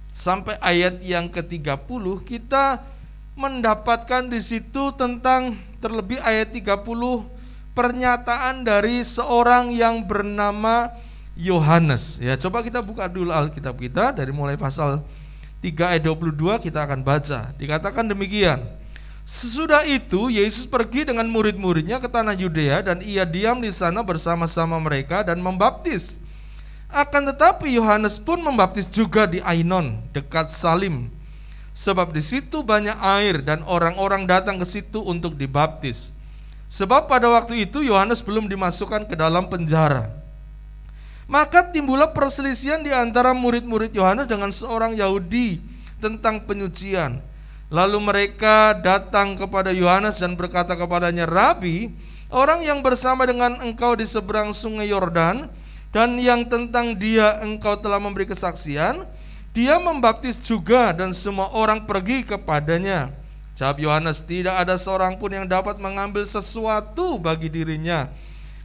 sampai ayat yang ke-30, kita mendapatkan di situ tentang terlebih ayat 30 pernyataan dari seorang yang bernama Yohanes. Ya, coba kita buka dulu Alkitab kita dari mulai pasal 3 ayat 22 kita akan baca. Dikatakan demikian. Sesudah itu Yesus pergi dengan murid-muridnya ke tanah Yudea dan ia diam di sana bersama-sama mereka dan membaptis. Akan tetapi Yohanes pun membaptis juga di Ainon dekat Salim. Sebab di situ banyak air dan orang-orang datang ke situ untuk dibaptis. Sebab pada waktu itu Yohanes belum dimasukkan ke dalam penjara. Maka timbullah perselisihan di antara murid-murid Yohanes dengan seorang Yahudi tentang penyucian. Lalu mereka datang kepada Yohanes dan berkata kepadanya, "Rabi, orang yang bersama dengan engkau di seberang sungai Yordan dan yang tentang dia engkau telah memberi kesaksian, dia membaptis juga dan semua orang pergi kepadanya." Jawab Yohanes, "Tidak ada seorang pun yang dapat mengambil sesuatu bagi dirinya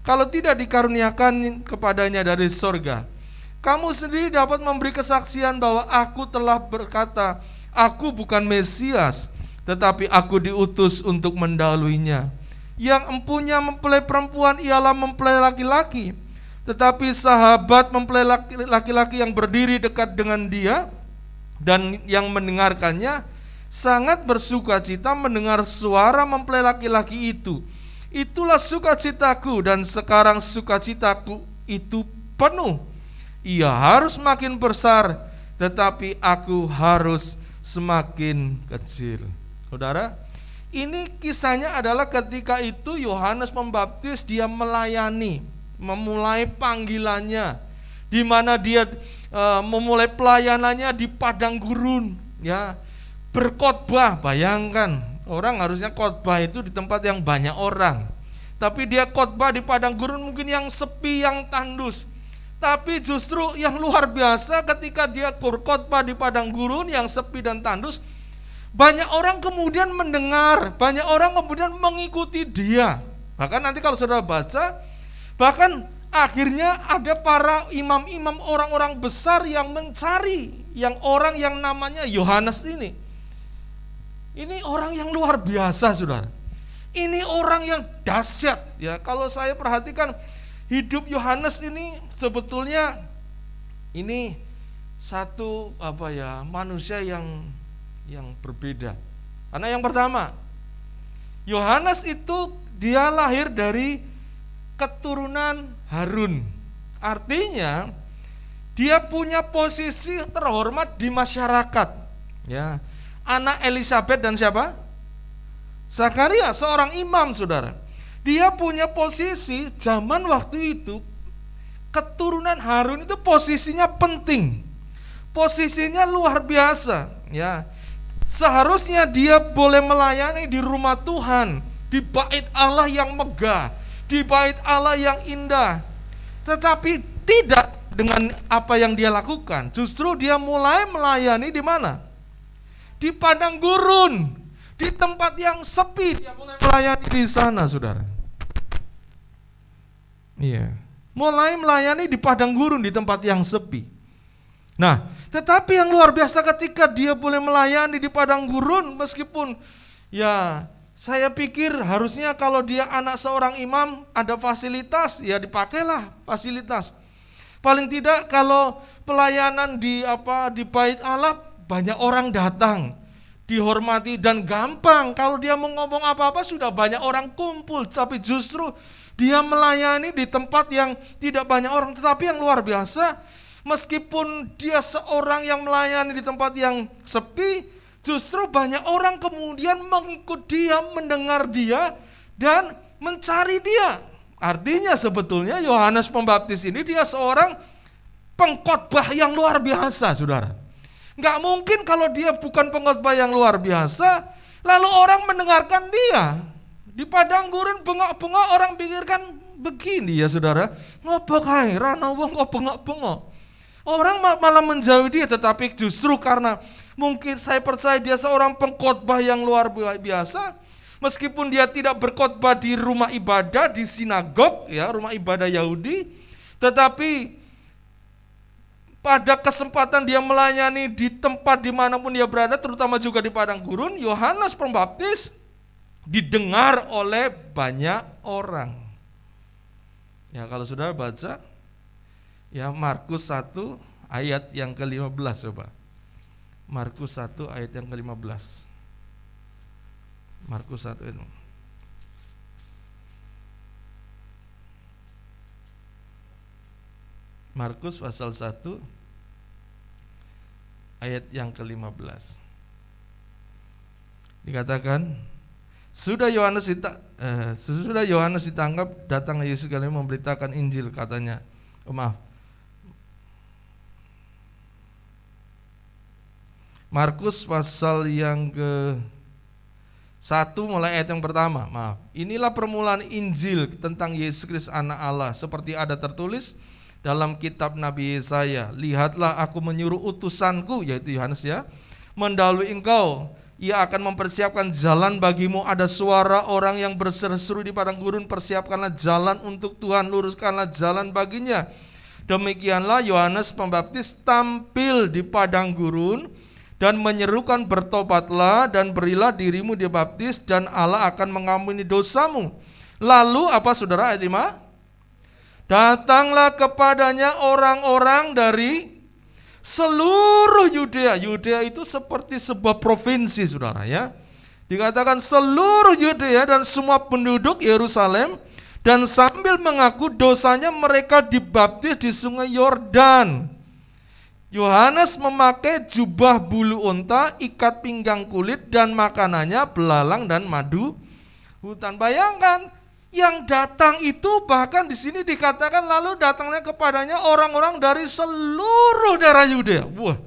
kalau tidak dikaruniakan kepadanya dari sorga. Kamu sendiri dapat memberi kesaksian bahwa aku telah berkata, aku bukan Mesias, tetapi aku diutus untuk mendahuluinya. Yang empunya mempelai perempuan ialah mempelai laki-laki, tetapi sahabat mempelai laki-laki yang berdiri dekat dengan dia dan yang mendengarkannya sangat bersukacita mendengar suara mempelai laki-laki itu. Itulah sukacitaku dan sekarang sukacitaku itu penuh. Ia harus makin besar, tetapi aku harus semakin kecil." Saudara, ini kisahnya adalah ketika itu Yohanes Pembaptis dia melayani, memulai panggilannya, di mana dia memulai pelayanannya di padang gurun, ya, berkhotbah. Bayangkan, orang harusnya khotbah itu di tempat yang banyak orang, tapi dia khotbah di padang gurun mungkin yang sepi, yang tandus. Tapi justru yang luar biasa ketika dia berkhotbah di padang gurun yang sepi dan tandus, banyak orang kemudian mendengar, banyak orang kemudian mengikuti dia. Bahkan nanti kalau saudara baca, bahkan akhirnya ada para imam-imam, orang-orang besar yang mencari yang orang yang namanya Yohanes ini. Ini orang yang luar biasa, saudara. Ini orang yang dahsyat ya. Kalau saya perhatikan hidup Yohanes ini sebetulnya ini satu manusia yang berbeda. Karena yang pertama, Yohanes itu dia lahir dari keturunan Harun. Artinya Dia punya posisi terhormat di masyarakat. Ya, anak Elisabet dan siapa? Zakaria, seorang imam, saudara. Dia punya posisi zaman waktu itu, keturunan Harun itu posisinya penting, posisinya luar biasa. Ya, seharusnya dia boleh melayani di rumah Tuhan, di bait Allah yang megah, di bait Allah yang indah. Tetapi tidak dengan apa yang dia lakukan. Justru dia mulai melayani di mana? Di padang gurun, di tempat yang sepi. Dia mulai melayani di sana, saudara. Iya, mulai melayani di padang gurun, di tempat yang sepi. Nah, tetapi yang luar biasa ketika dia boleh melayani di padang gurun, meskipun ya saya pikir harusnya kalau dia anak seorang imam ada fasilitas, ya dipakailah fasilitas. Paling tidak kalau pelayanan di bait Allah banyak orang datang, dihormati dan gampang. Kalau dia mau ngomong apa-apa sudah banyak orang kumpul, tapi justru dia melayani di tempat yang tidak banyak orang. Tetapi yang luar biasa, meskipun dia seorang yang melayani di tempat yang sepi, justru banyak orang kemudian mengikut dia, mendengar dia, dan mencari dia. Artinya sebetulnya Yohanes Pembaptis ini dia seorang pengkhotbah yang luar biasa, saudara. Nggak mungkin kalau dia bukan pengkhotbah yang luar biasa, lalu orang mendengarkan dia. Di padang gurun bengok-bengok, orang pikirkan begini ya saudara, ngopo kae rana wong kok bengok-bengok. Orang malah menjauhi dia, tetapi justru karena mungkin saya percaya dia seorang pengkhotbah yang luar biasa. Meskipun dia tidak berkhotbah di rumah ibadah, di sinagog, ya rumah ibadah Yahudi, tetapi pada kesempatan dia melayani di tempat dimanapun dia berada, terutama juga di padang gurun, Yohanes Pembaptis didengar oleh banyak orang. Ya kalau saudara baca, ya Markus 1 ayat yang ke-15 coba. Markus 1 ayat yang ke-15. Markus 1 itu. Markus pasal 1 ayat yang ke-15. Dikatakan, sesudah Yohanes ditangkap, datang Yesus kali memberitakan Injil, katanya. Markus pasal yang ke-1 mulai ayat yang pertama. Inilah permulaan Injil tentang Yesus Kristus anak Allah, seperti ada tertulis dalam kitab Nabi Yesaya. Lihatlah aku menyuruh utusanku, yaitu Yohanes ya, mendahului engkau. Ia akan mempersiapkan jalan bagimu. Ada suara orang yang berseru-seru di padang gurun, persiapkanlah jalan untuk Tuhan, luruskanlah jalan baginya. Demikianlah Yohanes Pembaptis tampil di padang gurun dan menyerukan, bertobatlah dan berilah dirimu dibaptis dan Allah akan mengampuni dosamu. Lalu apa saudara ayat 5? Datanglah kepadanya orang-orang dari seluruh Yudea. Yudea itu seperti sebuah provinsi saudara ya. Dikatakan seluruh Yudea dan semua penduduk Yerusalem, dan sambil mengaku dosanya mereka dibaptis di sungai Yordan. Yohanes memakai jubah bulu unta, ikat pinggang kulit, dan makanannya belalang dan madu hutan. Bayangkan, yang datang itu bahkan di sini dikatakan lalu datangnya kepadanya orang-orang dari seluruh daerah Yudea. Wah,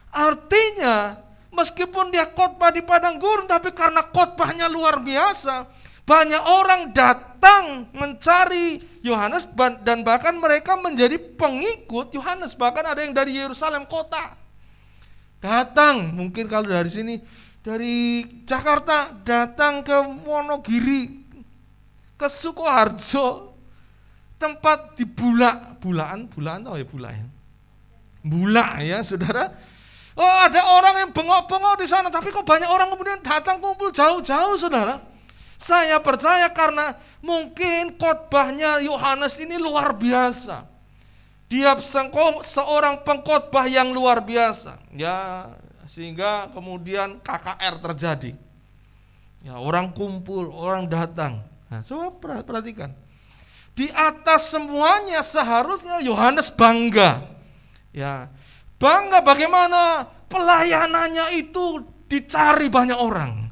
artinya meskipun dia khotbah di padang gurun, tapi karena khotbahnya luar biasa, banyak orang datang mencari Yohanes dan bahkan mereka menjadi pengikut Yohanes. Bahkan ada yang dari Yerusalem kota datang, mungkin kalau dari sini dari Jakarta datang ke Wonogiri, ke Sukoharjo, tempat di Bulak tahu ya Bulak ya. Bulak ya saudara. Oh ada orang yang bengok-bengok di sana, tapi kok banyak orang kemudian datang kumpul jauh-jauh saudara. Saya percaya karena mungkin khotbahnya Yohanes ini luar biasa. Dia seorang pengkhotbah yang luar biasa. Ya, sehingga kemudian KKR terjadi. Ya, orang kumpul, orang datang. Nah, coba perhatikan. Di atas semuanya seharusnya Yohanes bangga. Ya, bangga bagaimana pelayanannya itu dicari banyak orang.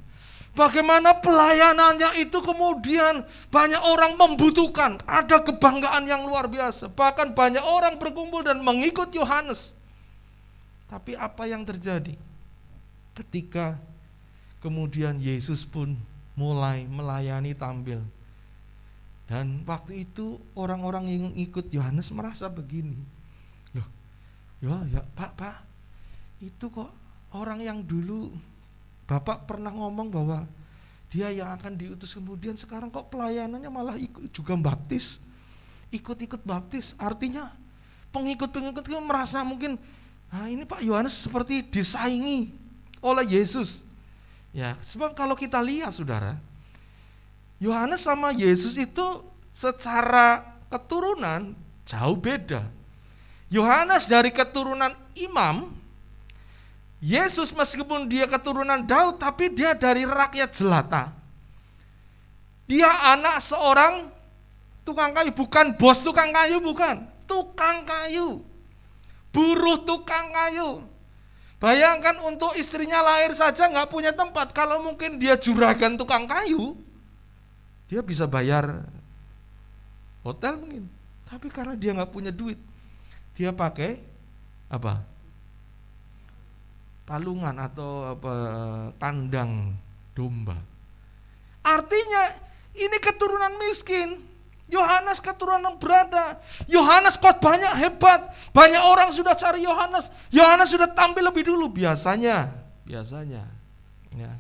Bagaimana pelayanannya itu kemudian banyak orang membutuhkan. Ada kebanggaan yang luar biasa. Bahkan banyak orang berkumpul dan mengikut Yohanes. Tapi apa yang terjadi? Ketika kemudian Yesus pun mulai melayani tampil. Dan waktu itu orang-orang yang ikut Yohanes merasa begini. Loh, ya Pak, itu kok orang yang dulu Bapak pernah ngomong bahwa dia yang akan diutus, kemudian sekarang kok pelayanannya malah ikut juga baptis, ikut-ikut baptis. Artinya pengikut-pengikut itu merasa mungkin, ini Pak Yohanes seperti disaingi oleh Yesus. Ya, sebab kalau kita lihat saudara, Yohanes sama Yesus itu secara keturunan jauh beda. Yohanes dari keturunan imam, Yesus meskipun dia keturunan Daud, tapi dia dari rakyat jelata. Dia anak seorang tukang kayu, bukan bos tukang kayu, bukan. Tukang kayu, buruh tukang kayu. Bayangkan untuk istrinya lahir saja nggak punya tempat. Kalau mungkin dia juragan tukang kayu, dia bisa bayar hotel mungkin. Tapi karena dia nggak punya duit, dia pakai apa? Palungan atau kandang domba. Artinya ini keturunan miskin. Yohanes keturunan berada. Yohanes khotbahnya hebat. Banyak orang sudah cari Yohanes. Yohanes sudah tampil lebih dulu. Biasanya ya,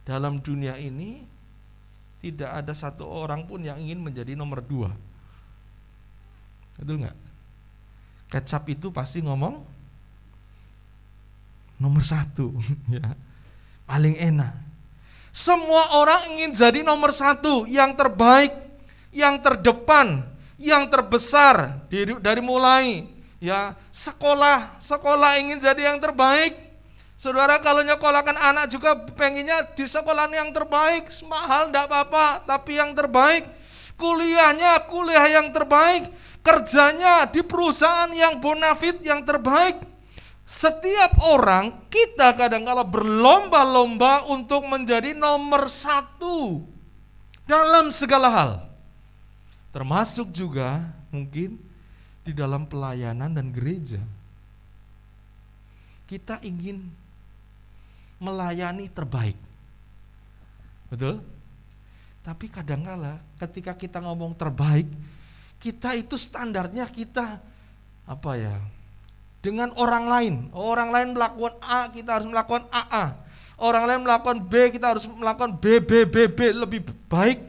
dalam dunia ini tidak ada satu orang pun yang ingin menjadi nomor 2. Betul nggak? Kecap itu pasti ngomong nomor 1, ya, paling enak. Semua orang ingin jadi nomor 1, yang terbaik, yang terdepan, yang terbesar. Dari mulai ya sekolah ingin jadi yang terbaik. Saudara kalau nyekolahkan anak juga pengennya di sekolah yang terbaik, mahal enggak apa-apa, tapi yang terbaik. Kuliah yang terbaik, kerjanya di perusahaan yang bonafit yang terbaik. Setiap orang kita kadang-kala berlomba-lomba untuk menjadi nomor 1 dalam segala hal. Termasuk juga mungkin di dalam pelayanan dan gereja. Kita ingin melayani terbaik. Betul? Tapi kadang-kala ketika kita ngomong terbaik, kita itu standarnya kita dengan orang lain melakukan A, kita harus melakukan AA. Orang lain melakukan B, kita harus melakukan B, lebih baik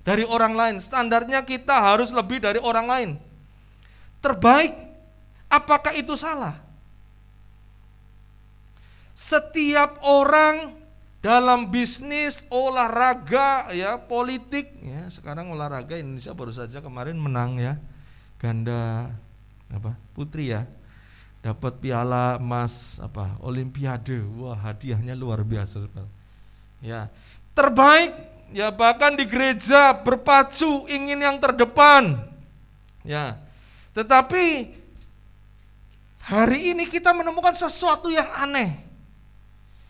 dari orang lain. Standarnya kita harus lebih dari orang lain. Terbaik, apakah itu salah? Setiap orang dalam bisnis, olahraga, ya, politik, ya, sekarang olahraga Indonesia baru saja kemarin menang ya, ganda putri ya. Dapat piala emas olimpiade. Wah, hadiahnya luar biasa. Ya, terbaik ya, bahkan di gereja berpacu ingin yang terdepan. Ya. Tetapi hari ini kita menemukan sesuatu yang aneh.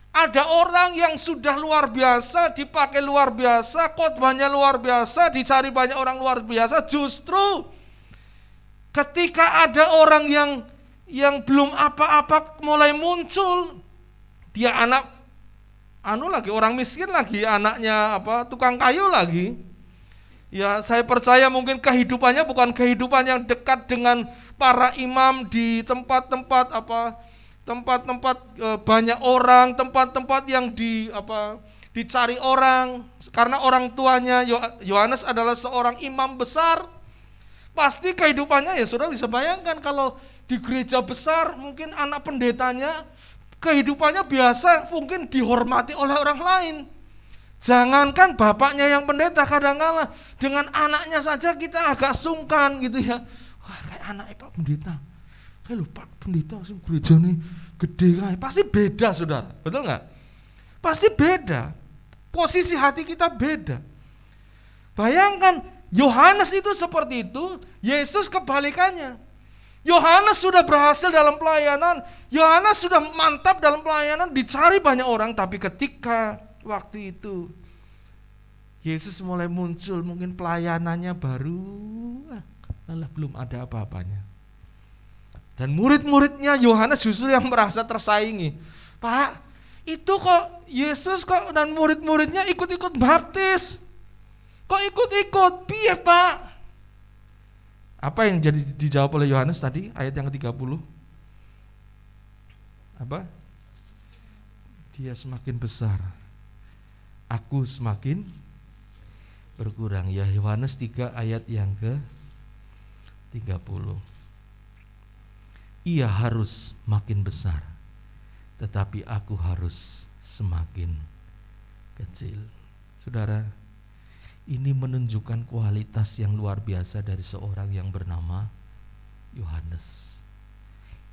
Ada orang yang sudah luar biasa, dipakai luar biasa, khotbahnya luar biasa, dicari banyak orang luar biasa, justru ketika ada orang yang belum apa-apa mulai muncul, dia anak orang miskin lagi, anaknya tukang kayu lagi. Ya, saya percaya mungkin kehidupannya bukan kehidupan yang dekat dengan para imam di tempat-tempat banyak orang, tempat-tempat yang dicari orang, karena orang tuanya Yohanes adalah seorang imam besar. Pasti kehidupannya ya saudara bisa bayangkan kalau di gereja besar mungkin anak pendetanya kehidupannya biasa, mungkin dihormati oleh orang lain. Jangankan bapaknya yang pendeta, kadang-kala dengan anaknya saja kita agak sungkan gitu ya. Wah, kayak anaknya Pak Pendeta. Kayak lupa pendeta sih gereja nih gede kayak. Pasti beda saudara, betul nggak? Pasti beda. Posisi hati kita beda. Bayangkan Yohanes itu seperti itu, Yesus kebalikannya. Yohanes sudah berhasil dalam pelayanan, Yohanes sudah mantap dalam pelayanan, dicari banyak orang, tapi ketika waktu itu Yesus mulai muncul, mungkin pelayanannya baru, belum ada apa-apanya. Dan murid-muridnya Yohanes justru yang merasa tersaingi. Pak, itu kok Yesus kok dan murid-muridnya ikut-ikut baptis. Kok ikut-ikut? Piye, Pak? Apa yang jadi dijawab oleh Yohanes tadi ayat yang ke-30? Apa? Dia semakin besar, aku semakin berkurang. Ya, Yohanes 3 ayat yang ke-30. Ia harus makin besar, tetapi aku harus semakin kecil. Saudara, ini menunjukkan kualitas yang luar biasa dari seorang yang bernama Yohanes.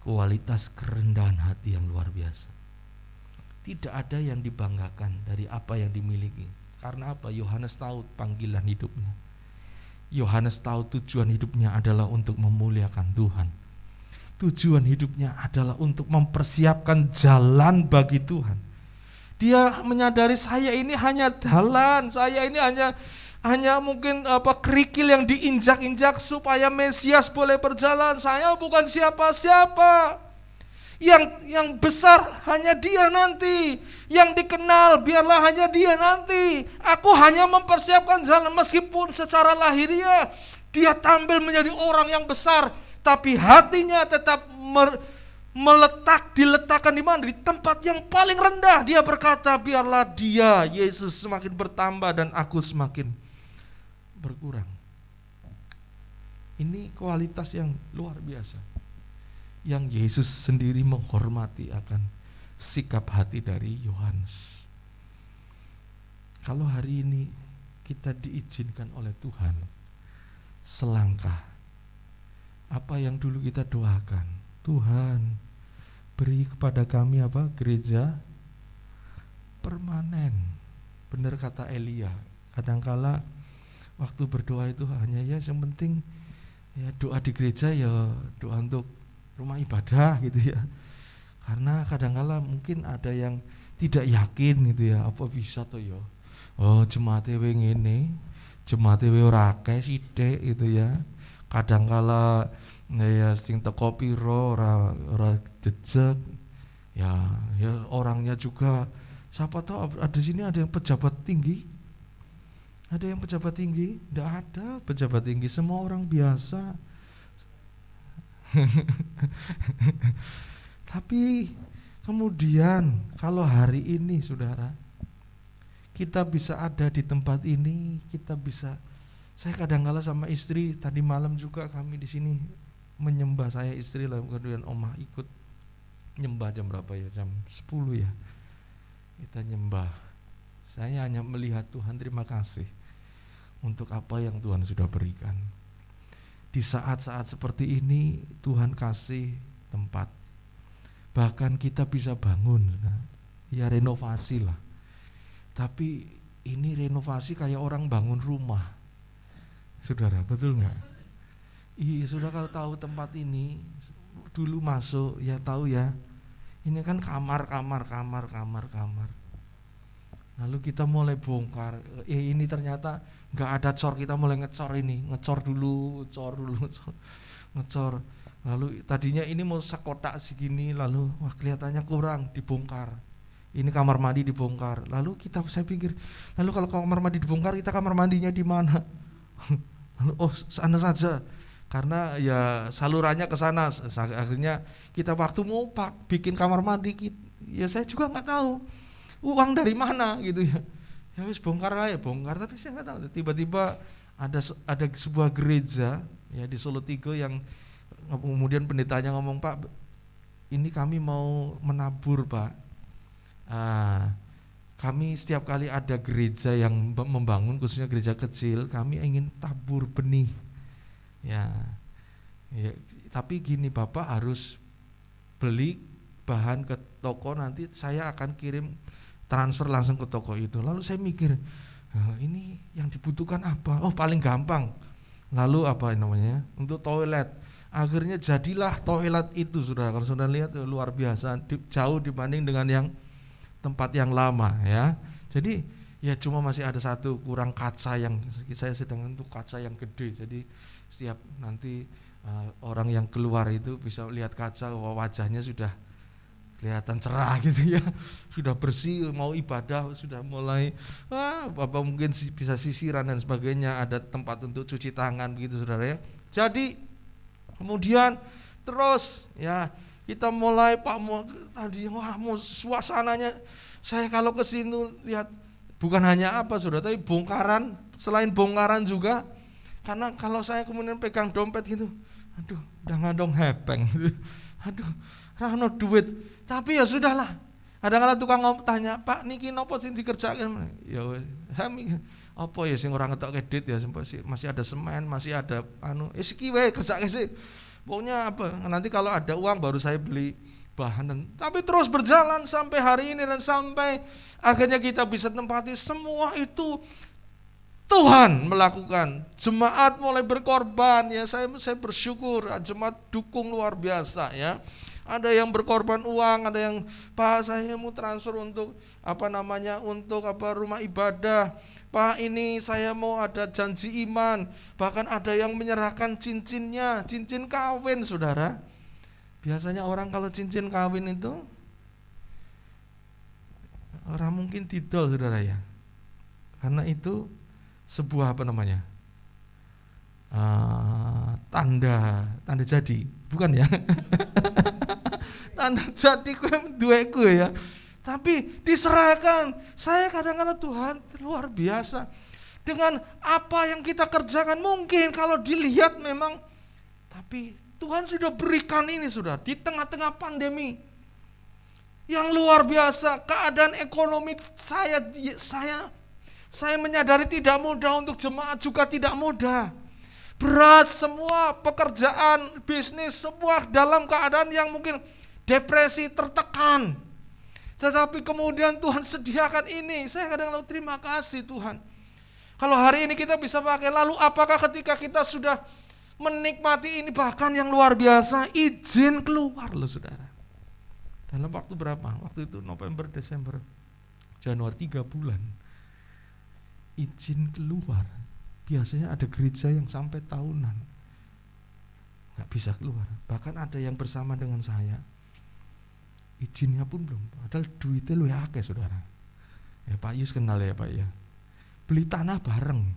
Kualitas kerendahan hati yang luar biasa. Tidak ada yang dibanggakan dari apa yang dimiliki. Karena apa? Yohanes tahu panggilan hidupnya. Yohanes tahu tujuan hidupnya adalah untuk memuliakan Tuhan. Tujuan hidupnya adalah untuk mempersiapkan jalan bagi Tuhan. Dia menyadari saya ini hanya jalan, saya ini hanya mungkin kerikil yang diinjak-injak supaya Mesias boleh berjalan. Saya bukan siapa-siapa. Yang besar hanya Dia nanti. Yang dikenal biarlah hanya Dia nanti. Aku hanya mempersiapkan jalan, meskipun secara lahiriah dia tampil menjadi orang yang besar, tapi hatinya tetap diletakkan di mana? Di tempat yang paling rendah. Dia berkata, biarlah Dia, Yesus, semakin bertambah dan aku semakin berkurang. Ini kualitas yang luar biasa, yang Yesus sendiri menghormati akan sikap hati dari Yohanes. Kalau hari ini kita diizinkan oleh Tuhan selangkah, apa yang dulu kita doakan, Tuhan beri kepada kami gereja permanen. Benar kata Elia, kadangkala waktu berdoa itu hanya yang penting doa di gereja, doa untuk rumah ibadah gitu ya. Karena kadangkala mungkin ada yang tidak yakin gitu ya, apa bisa tuh jemaate we ngene, jemaate we ora akeh sithik gitu ya. Kadangkala sing teko piro ora jejeg ya orangnya juga, siapa tahu ada sini ada yang pejabat tinggi. Ada yang pejabat tinggi? Tidak ada pejabat tinggi, semua orang biasa. Tapi kemudian kalau hari ini saudara, kita bisa ada di tempat ini, saya kadang-kala sama istri, tadi malam juga kami di sini menyembah, saya istri lah, kemudian Omah ikut nyembah jam berapa ya? Jam 10 ya. Kita nyembah. Saya hanya melihat Tuhan, terima kasih untuk apa yang Tuhan sudah berikan. Di saat-saat seperti ini Tuhan kasih tempat. Bahkan kita bisa bangun, ya renovasi lah. Tapi ini renovasi kayak orang bangun rumah. Saudara, betul nggak? Iya, saudara kalau tahu tempat ini dulu masuk ya tahu ya. Ini kan kamar. Lalu kita mulai bongkar. Ini ternyata nggak ada cor, kita mulai ngecor dulu. Lalu tadinya ini mau sekotak segini, lalu kelihatannya kurang, dibongkar. Ini kamar mandi dibongkar. Lalu saya pikir, lalu kalau kamar mandi dibongkar, kita kamar mandinya di mana? Lalu sana saja, karena ya salurannya ke sana. Akhirnya kita waktu mau bikin kamar mandi, ya saya juga nggak tahu uang dari mana gitu ya. Ya wis bongkar, tapi saya nggak tahu. Tiba-tiba ada sebuah gereja ya di Solo Tigo yang kemudian pendetanya ngomong, Pak, ini kami mau menabur, Pak. Kami setiap kali ada gereja yang membangun, khususnya gereja kecil, kami ingin tabur benih. Ya, tapi gini, Bapak harus beli bahan ke toko, nanti saya akan kirim transfer langsung ke toko itu. Lalu saya mikir, ini yang dibutuhkan apa? Oh, paling gampang. Lalu apa namanya? Untuk toilet. Akhirnya jadilah toilet itu, saudara. Kalau saudara lihat luar biasa, jauh dibanding dengan yang tempat yang lama ya. Jadi ya cuma masih ada satu kurang kaca yang saya sedang untuk kaca yang gede. Jadi setiap nanti orang yang keluar itu bisa lihat kaca, wajahnya sudah kelihatan cerah gitu ya, sudah bersih, mau ibadah sudah mulai apa mungkin bisa sisiran dan sebagainya, ada tempat untuk cuci tangan begitu saudara ya. Jadi kemudian terus ya kita mulai tadi suasananya, saya kalau ke sini lihat bukan hanya apa saudara, tapi bongkaran, selain bongkaran juga, karena kalau saya kemudian pegang dompet gitu, aduh udah ngadong hepeng, aduh rano duit, tapi ya sudahlah. Kadang-kadang tukang tanya, Pak niki nopo sing dikerjakan? Ya saya mikir apa ya sing orang ngetok kredit ya, masih ada semen, masih ada iki wae kerjake sih. Pokoknya apa, nanti kalau ada uang baru saya beli bahan. Tapi terus berjalan sampai hari ini dan sampai akhirnya kita bisa tempati semua itu Tuhan melakukan. Jemaat mulai berkorban ya, saya bersyukur, jemaat dukung luar biasa ya. Ada yang berkorban uang, ada yang Pak saya mau transfer untuk untuk rumah ibadah. Pak ini saya mau ada janji iman. Bahkan ada yang menyerahkan cincinnya, cincin kawin saudara. Biasanya orang kalau cincin kawin itu orang mungkin didol saudara ya. Karena itu sebuah tanda jadi, bukan ya? Tanda jadi duweku ya. Tapi diserahkan. Saya kadang-kadang Tuhan luar biasa. Dengan apa yang kita kerjakan mungkin kalau dilihat memang, tapi Tuhan sudah berikan ini sudah di tengah-tengah pandemi yang luar biasa. Keadaan ekonomi saya menyadari tidak mudah, untuk jemaat juga tidak mudah. Berat semua pekerjaan, bisnis, semua dalam keadaan yang mungkin depresi, tertekan. Tetapi kemudian Tuhan sediakan ini. Saya kadang-kadang terima kasih Tuhan. Kalau hari ini kita bisa pakai, lalu apakah ketika kita sudah menikmati ini, bahkan yang luar biasa, izin keluar loh saudara. Dalam waktu berapa? Waktu itu November, Desember, Januari, 3 bulan. Izin keluar. Biasanya ada gereja yang sampai tahunan gak bisa keluar. Bahkan ada yang bersama dengan saya, izinnya pun belum, padahal duitnya lu ya akeh saudara. Ya Pak Yus kenal ya Pak ya. Beli tanah bareng.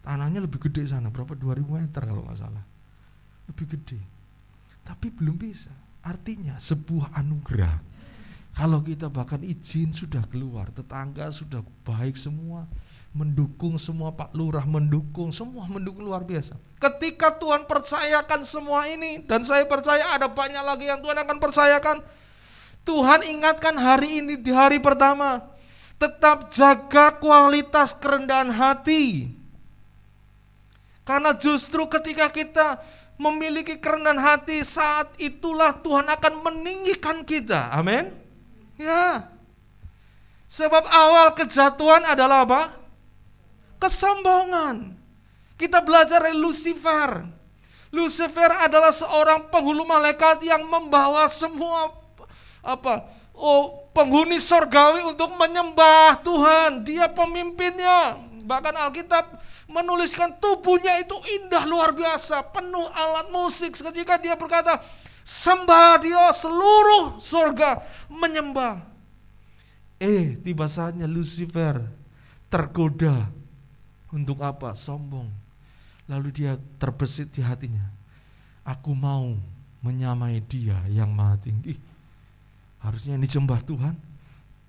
Tanahnya lebih gede sana, berapa 2000 meter kalau gak salah. Lebih gede. Tapi belum bisa. Artinya sebuah anugerah. Kalau kita bahkan izin sudah keluar, tetangga sudah baik semua, mendukung semua, Pak Lurah mendukung, semua mendukung luar biasa. Ketika Tuhan percayakan semua ini, dan saya percaya ada banyak lagi yang Tuhan akan percayakan. Tuhan ingatkan hari ini di hari pertama, tetap jaga kualitas kerendahan hati. Karena justru ketika kita memiliki kerendahan hati, saat itulah Tuhan akan meninggikan kita. Amin. Ya. Sebab awal kejatuhan adalah apa? Kesombongan. Kita belajar dari Lucifer. Lucifer adalah seorang penghulu malaikat yang membawa semua penghuni sorgawi untuk menyembah Tuhan. Dia pemimpinnya. Bahkan Alkitab menuliskan tubuhnya itu indah luar biasa, penuh alat musik. Ketika dia berkata, sembah dia, seluruh sorga menyembah. Tiba saatnya Lucifer tergoda. Untuk apa? Sombong. Lalu dia terbesit di hatinya, aku mau menyamai dia yang maha tinggi. Harusnya ini disembah Tuhan,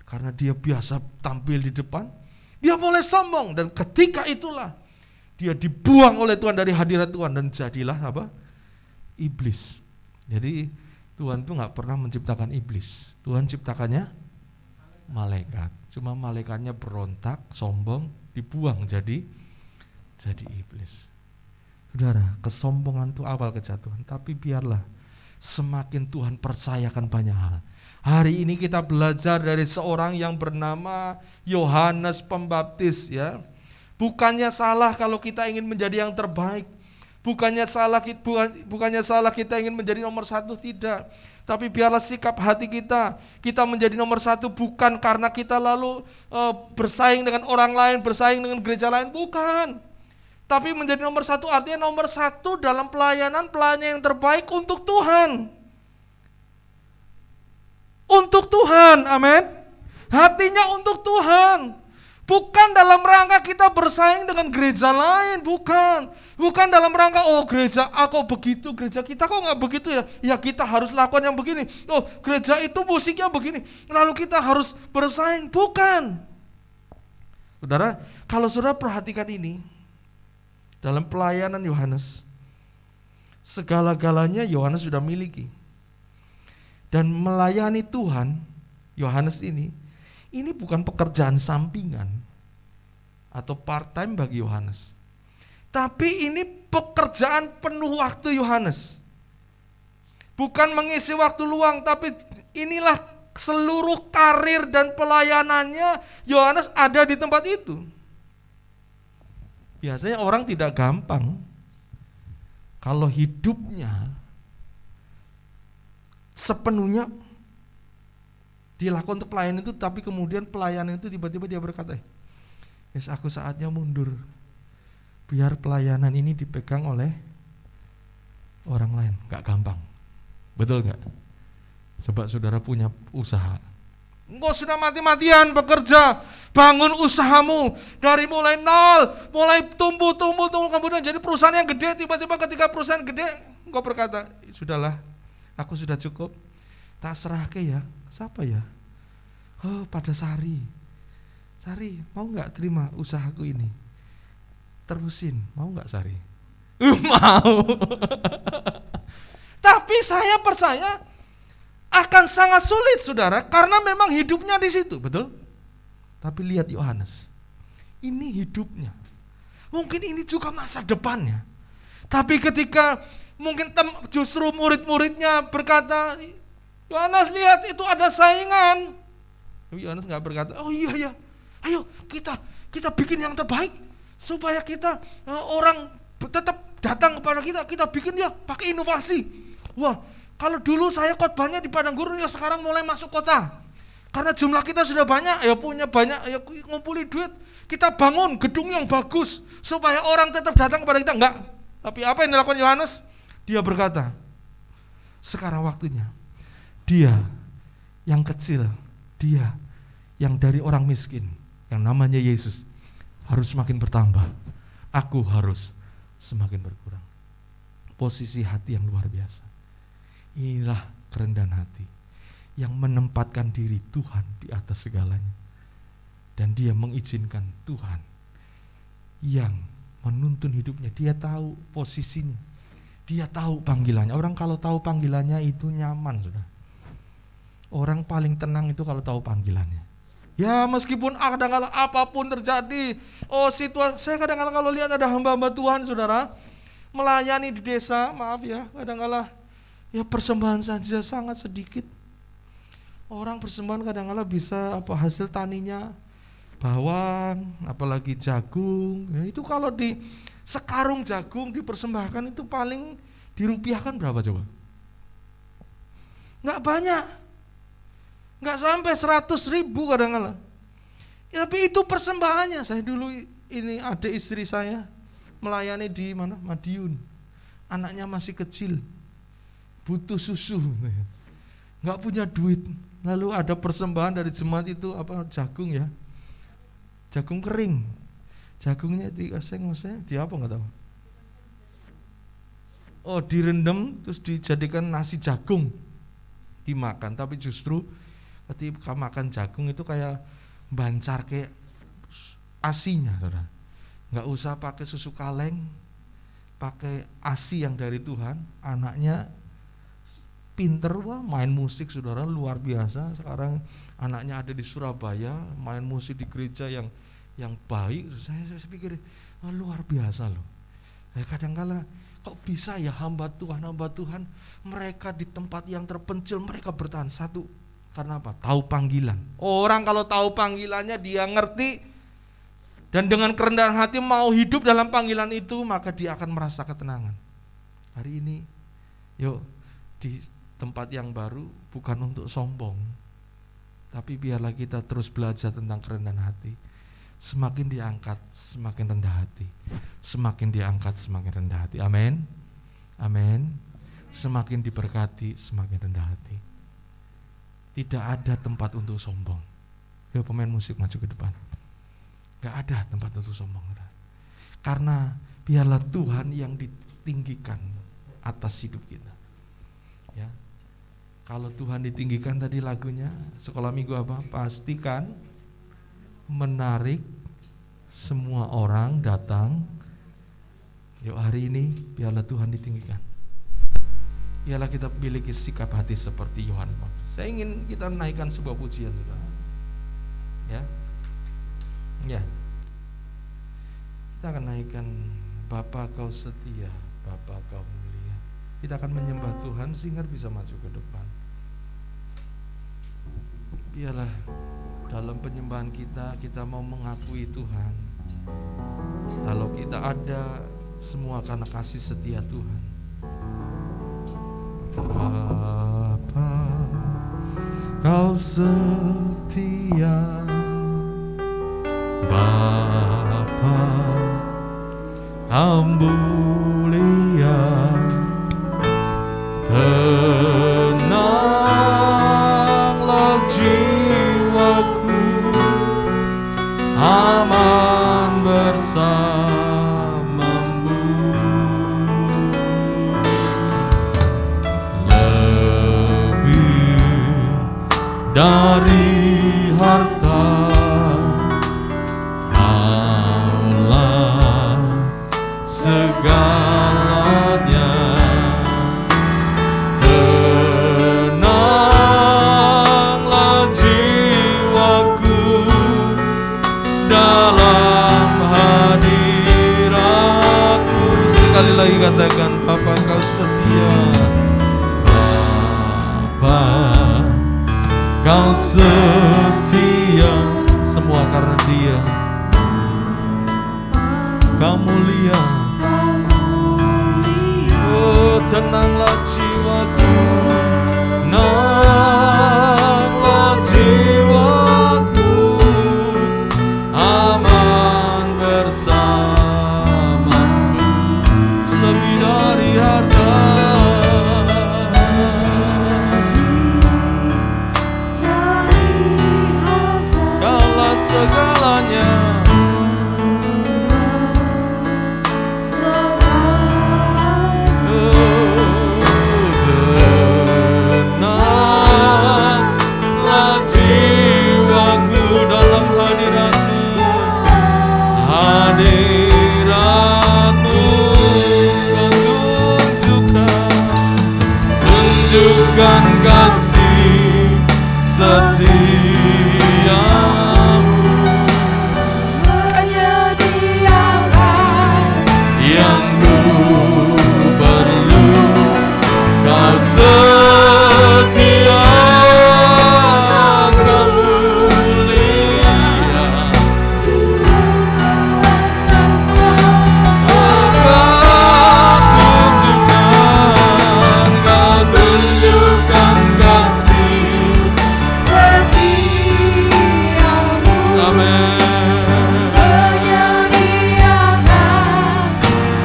karena dia biasa tampil di depan. Dia mulai sombong, dan ketika itulah dia dibuang oleh Tuhan dari hadirat Tuhan, dan jadilah apa? Iblis. Jadi Tuhan itu gak pernah menciptakan iblis. Tuhan ciptakannya malaikat. Cuma malaikatnya berontak, sombong, dibuang jadi iblis. Saudara, kesombongan itu awal kejatuhan. Tapi biarlah semakin Tuhan percayakan banyak hal. Hari ini kita belajar dari seorang yang bernama Yohanes Pembaptis ya. Bukannya salah kalau kita ingin menjadi yang terbaik. Bukannya salah kita ingin menjadi nomor satu, tidak. Tapi biarlah sikap hati kita menjadi nomor satu bukan karena kita lalu bersaing dengan orang lain, bersaing dengan gereja lain, bukan. Tapi menjadi nomor satu artinya nomor satu dalam pelayanan yang terbaik untuk Tuhan. Untuk Tuhan, amin. Hatinya untuk Tuhan. Bukan dalam rangka kita bersaing dengan gereja lain, bukan. Bukan dalam rangka, oh gereja aku begitu, gereja kita kok nggak begitu ya. Ya kita harus lakukan yang begini. Oh gereja itu musiknya begini, lalu kita harus bersaing, bukan. Saudara, kalau saudara perhatikan ini, dalam pelayanan Yohanes, segala-galanya Yohanes sudah miliki. Dan melayani Tuhan, Yohanes ini bukan pekerjaan sampingan atau part time bagi Yohanes. Tapi ini pekerjaan penuh waktu Yohanes. Bukan mengisi waktu luang, tapi inilah seluruh karir dan pelayanannya Yohanes ada di tempat itu. Biasanya orang tidak gampang kalau hidupnya sepenuhnya dilakukan untuk pelayanan itu, tapi kemudian pelayanan itu tiba-tiba dia berkata, yes, aku saatnya mundur, biar pelayanan ini dipegang oleh orang lain. Gak gampang, betul gak? Coba saudara punya usaha, engkau sudah mati-matian bekerja, bangun usahamu dari mulai nol, mulai tumbuh, kemudian jadi perusahaan yang gede. Tiba-tiba ketika perusahaan gede, engkau berkata, sudahlah, aku sudah cukup, tak serah ke ya. Siapa ya? Oh, pada Sari, mau gak terima usahaku ini? Terusin, mau gak Sari? Mau. Tapi saya percaya akan sangat sulit saudara, karena memang hidupnya di situ, betul? Tapi lihat Yohanes, ini hidupnya. Mungkin ini juga masa depannya. Tapi ketika mungkin justru murid-muridnya berkata, Yohanes lihat itu ada saingan. Tapi Yohanes nggak berkata, oh iya ya, ayo kita bikin yang terbaik supaya kita orang tetap datang kepada kita bikin ya pakai inovasi. Wah, kalau dulu saya khotbahnya di padang gurun, ya sekarang mulai masuk kota. Karena jumlah kita sudah banyak, ya punya banyak, ya ngumpuli duit, kita bangun gedung yang bagus supaya orang tetap datang kepada kita. Enggak. Tapi apa yang dilakukan Yohanes? Dia berkata, sekarang waktunya dia yang kecil, dia yang dari orang miskin, yang namanya Yesus, harus semakin bertambah. Aku harus semakin berkurang. Posisi hati yang luar biasa. Inilah kerendahan hati yang menempatkan diri Tuhan di atas segalanya. Dan dia mengizinkan Tuhan yang menuntun hidupnya. Dia tahu posisinya, dia tahu panggilannya. Orang kalau tahu panggilannya itu nyaman, sudah. Orang paling tenang itu kalau tahu panggilannya. Ya meskipun kadang-kadang apapun terjadi, situasi, saya kadang-kadang kalau lihat ada hamba-hamba Tuhan saudara melayani di desa, maaf ya, kadang-kadang ya persembahan saja sangat sedikit. Orang persembahan kadang-kadang bisa hasil taninya bawang, apalagi jagung. Ya, itu kalau di sekarung jagung dipersembahkan itu paling dirupiahkan berapa coba? Nggak banyak. Nggak sampai 100.000 kadang-kadang. Ya, tapi itu persembahannya. Saya dulu ini adik istri saya melayani di mana? Madiun. Anaknya masih kecil, butuh susu, nggak punya duit. Lalu ada persembahan dari jemaat itu jagung ya, jagung kering. Jagungnya dioseng-oseng, di apa nggak tahu. Oh, direndam terus dijadikan nasi jagung dimakan. Tapi justru ketika makan jagung itu kayak bancar kayak asinya, saudara. Nggak usah pakai susu kaleng, pakai asi yang dari Tuhan. Anaknya pinter, wah, main musik saudara, luar biasa. Sekarang anaknya ada di Surabaya, main musik di gereja yang baik. Saya pikir luar biasa loh. Kadang-kala kok bisa ya hamba Tuhan mereka di tempat yang terpencil mereka bertahan. Satu, karena apa? Tahu panggilan. Orang kalau tahu panggilannya dia ngerti dan dengan kerendahan hati mau hidup dalam panggilan itu, maka dia akan merasa ketenangan. Hari ini, yuk di tempat yang baru bukan untuk sombong, tapi biarlah kita terus belajar tentang kerendahan hati. Semakin diangkat, semakin rendah hati. Semakin diangkat, semakin rendah hati. Amin. Amin. Semakin diberkati, semakin rendah hati. Tidak ada tempat untuk sombong. Yuk pemain musik maju ke depan. Gak ada tempat untuk sombong. Karena biarlah Tuhan yang ditinggikan atas hidup kita. Ya. Kalau Tuhan ditinggikan, tadi lagunya sekolah minggu apa? Pastikan menarik semua orang datang. Yuk hari ini biarlah Tuhan ditinggikan. Biarlah kita miliki sikap hati seperti Yohanes. Saya ingin kita naikkan sebuah pujian, saudara. Ya, ya. Kita akan naikkan Bapa Kau setia, Bapa Kau mulia. Kita akan menyembah Tuhan sehingga bisa maju ke depan. Biarlah dalam penyembahan kita mau mengakui Tuhan. Kalau kita ada semua karena kasih setia Tuhan. Bapa, Kau setia, Bapa, Kau mulia, tenanglah jiwaku, aman bersamamu. Lebih dari harta, Kaulah segalanya. Tenanglah jiwaku dalam hadirat-Mu. Sekali lagi katakan, Bapa Kau setia, Bapa Kau setia, semua karena Dia. Kau mulia, oh tenanglah jiwaku, tenanglah jiwaku, aman bersamamu. Lebih dari harta, Kaulah segalanya. Tenanglah jiwaku dalam hadirat-Mu, hadirat-Mu. Kau tunjukkan kasih setia-Mu, menyediakan yang ku perlu. Kau setia, Kau mulia, Kau tunjukkan kasih setia-Mu. Amin. Menyediakan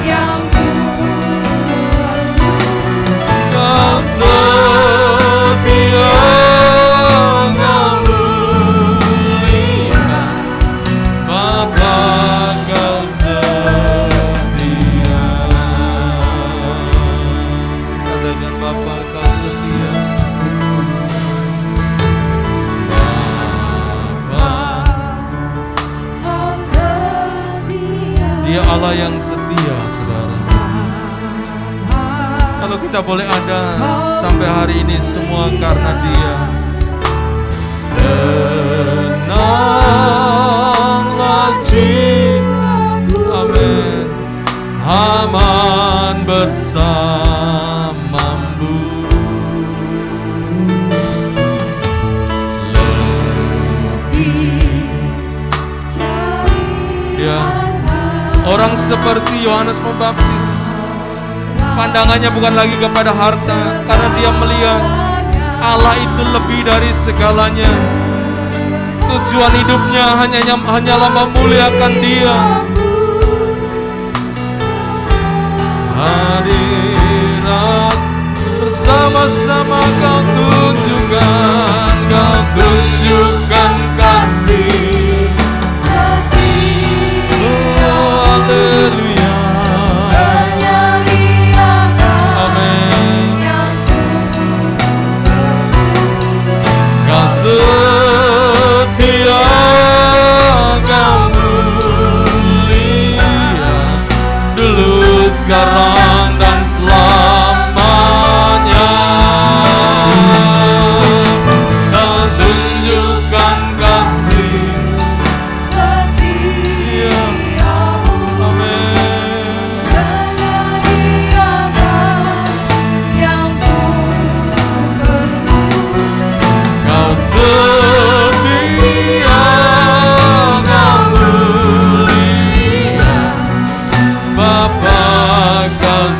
yang ku perlu. Kau setia, Kau mulia, Bapa Kau setia. Katakan, Bapa Kau setia, Bapa Kau setia. Dia Allah yang setia, saudara. Kalau kita boleh ada sampai hari ini semua karena Dia. Tenanglah jiwaku, amin, aman bersamamu. Lebih Orang seperti Yohanes Pembaptis, pandangannya bukan lagi kepada harta, karena dia melihat Allah itu lebih dari segalanya. Tujuan hidupnya hanyalah memuliakan Dia. Hadirat bersama-sama kau tunjukkan kasih setia. Oh, haleluya. Amin. Kau setia, kau mulia, dulu, sekarang, dan selamanya. Kau tunjukkan kasih setiamu. Amin. Kau setia, kau mulia, Bapa, kau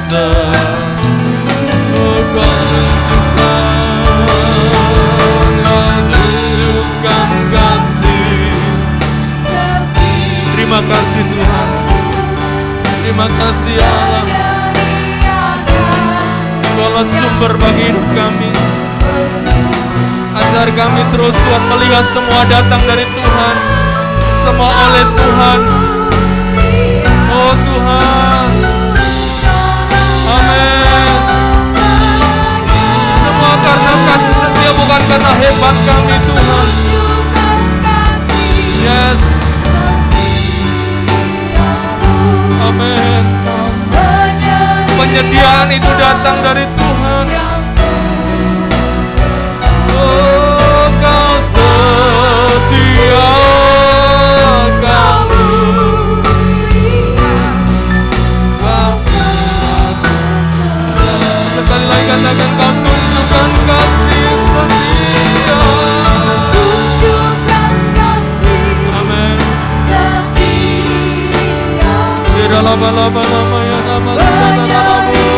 tunjukkan kasih. Terima kasih Tuhan, terima kasih Allah. Engkaulah sumber bagi hidup kami. Ajar kami terus Tuhan melihat semua datang dari Tuhan, semua oleh Tuhan. Oh Tuhan, amin. Semua karena kasih setia, bukan karena hebat kami Tuhan. Yes, amin. Penyediaan itu datang dari Tuhan. Oh, kau setia, kau sekali lagi katakan, kau tunjukkan kasih setia. Amin. Tidak lama-lama ya nama saudaramu.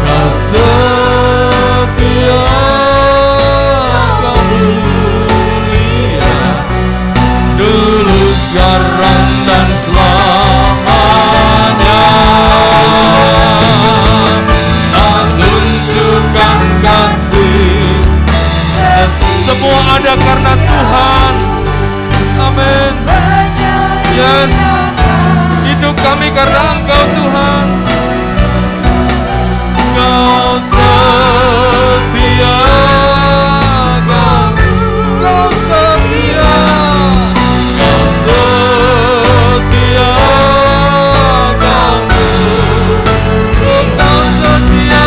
Kau setia, kau mulia, dulu, sekarang, dan selamanya. Kau tunjukkan kasih. Semua ada karena Tuhan. Amin. Yes, hidup kami karena Engkau Tuhan. Kau setia, kau setia, kau setia, kau setia.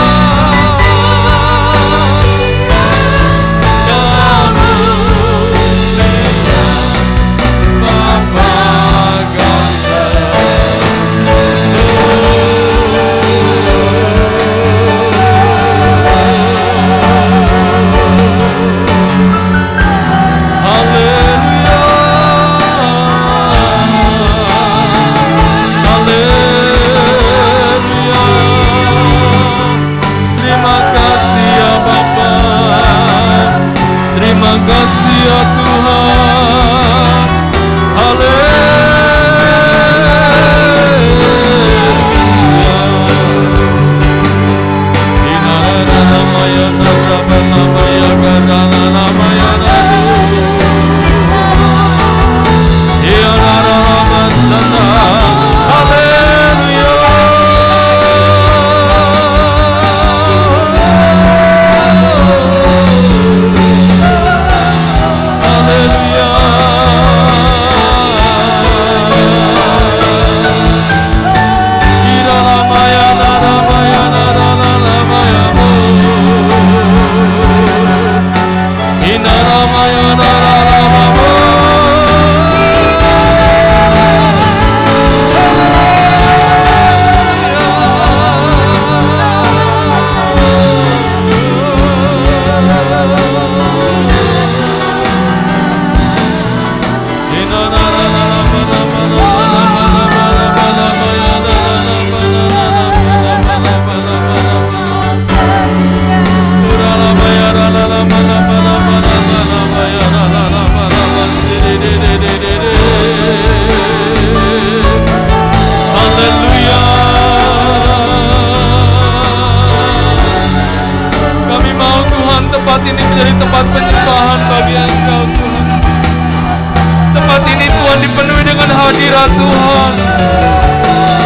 kehadiran Tuhan.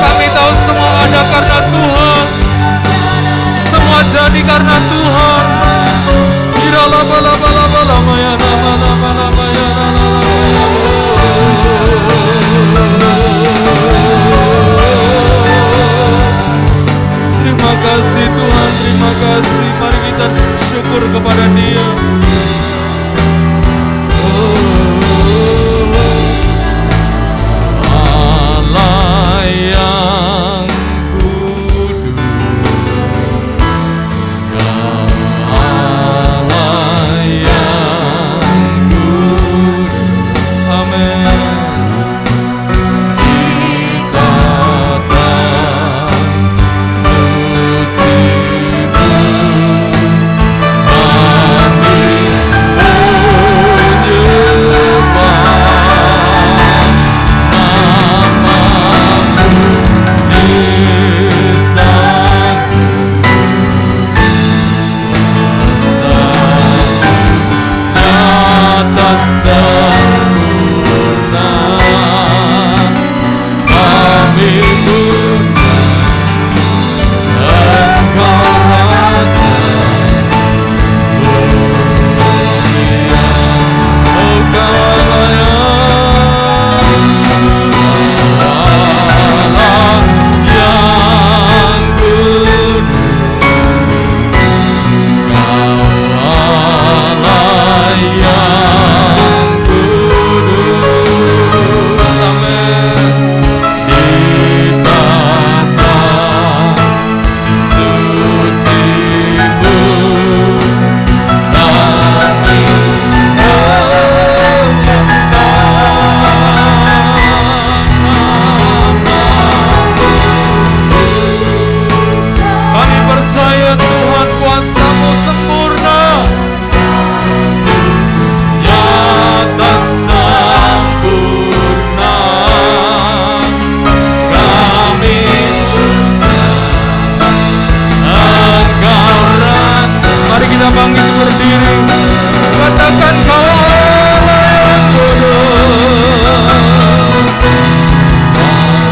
Kami tahu semua ada karena Tuhan. Semua jadi karena Tuhan. Terima kasih Tuhan, terima kasih. Mari kita syukur kepada Dia. Allah yang kudus, Allah yang kudus, amin. Kita datang suci-Mu, kami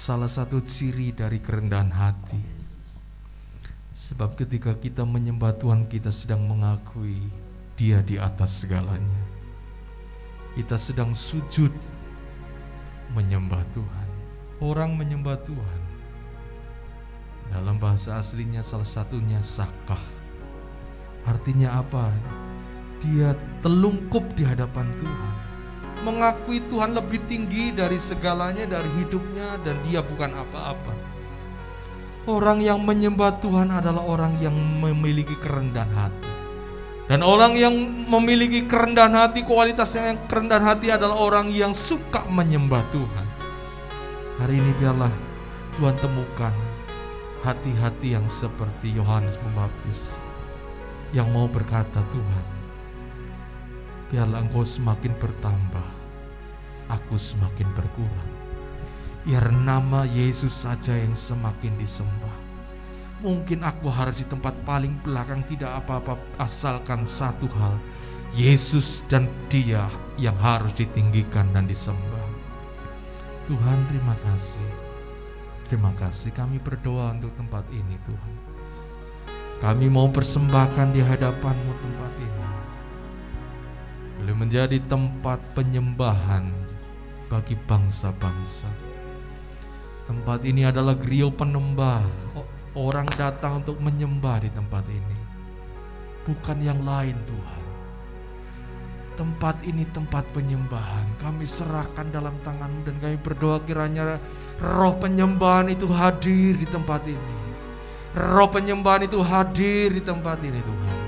salah satu ciri dari kerendahan hati. Sebab ketika kita menyembah Tuhan, kita sedang mengakui Dia di atas segalanya. Kita sedang sujud menyembah Tuhan. Orang menyembah Tuhan, dalam bahasa aslinya salah satunya sakah. Artinya apa? Dia telungkup di hadapan Tuhan, mengakui Tuhan lebih tinggi dari segalanya, dari hidupnya, dan dia bukan apa-apa. Orang yang menyembah Tuhan adalah orang yang memiliki kerendahan hati. Dan orang yang memiliki kerendahan hati, kualitas yang kerendahan hati adalah orang yang suka menyembah Tuhan. Hari ini biarlah Tuhan temukan hati-hati yang seperti Yohanes Pembaptis, yang mau berkata, Tuhan, biarlah Engkau semakin bertambah, aku semakin berkurang. Biar nama Yesus saja yang semakin disembah. Mungkin aku harus di tempat paling belakang, tidak apa-apa, asalkan satu hal, Yesus dan Dia yang harus ditinggikan dan disembah. Tuhan, terima kasih. Terima kasih, kami berdoa untuk tempat ini Tuhan. Kami mau persembahkan di hadapan-Mu tempat ini, boleh menjadi tempat penyembahan bagi bangsa-bangsa. Tempat ini adalah griau penyembah. Orang datang untuk menyembah di tempat ini, bukan yang lain Tuhan. Tempat ini tempat penyembahan. Kami serahkan dalam tangan-Mu dan kami berdoa kiranya roh penyembahan itu hadir di tempat ini. Roh penyembahan itu hadir di tempat ini Tuhan.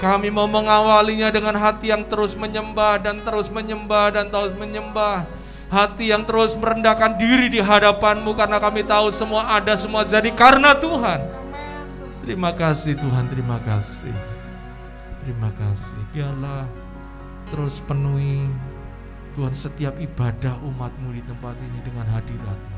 Kami mau mengawalinya dengan hati yang terus menyembah dan terus menyembah dan terus menyembah. Hati yang terus merendahkan diri di hadapan-Mu, karena kami tahu semua ada, semua jadi karena Tuhan. Terima kasih Tuhan, terima kasih. Terima kasih. Biarlah terus penuhi Tuhan setiap ibadah umat-Mu di tempat ini dengan hadirat-Mu.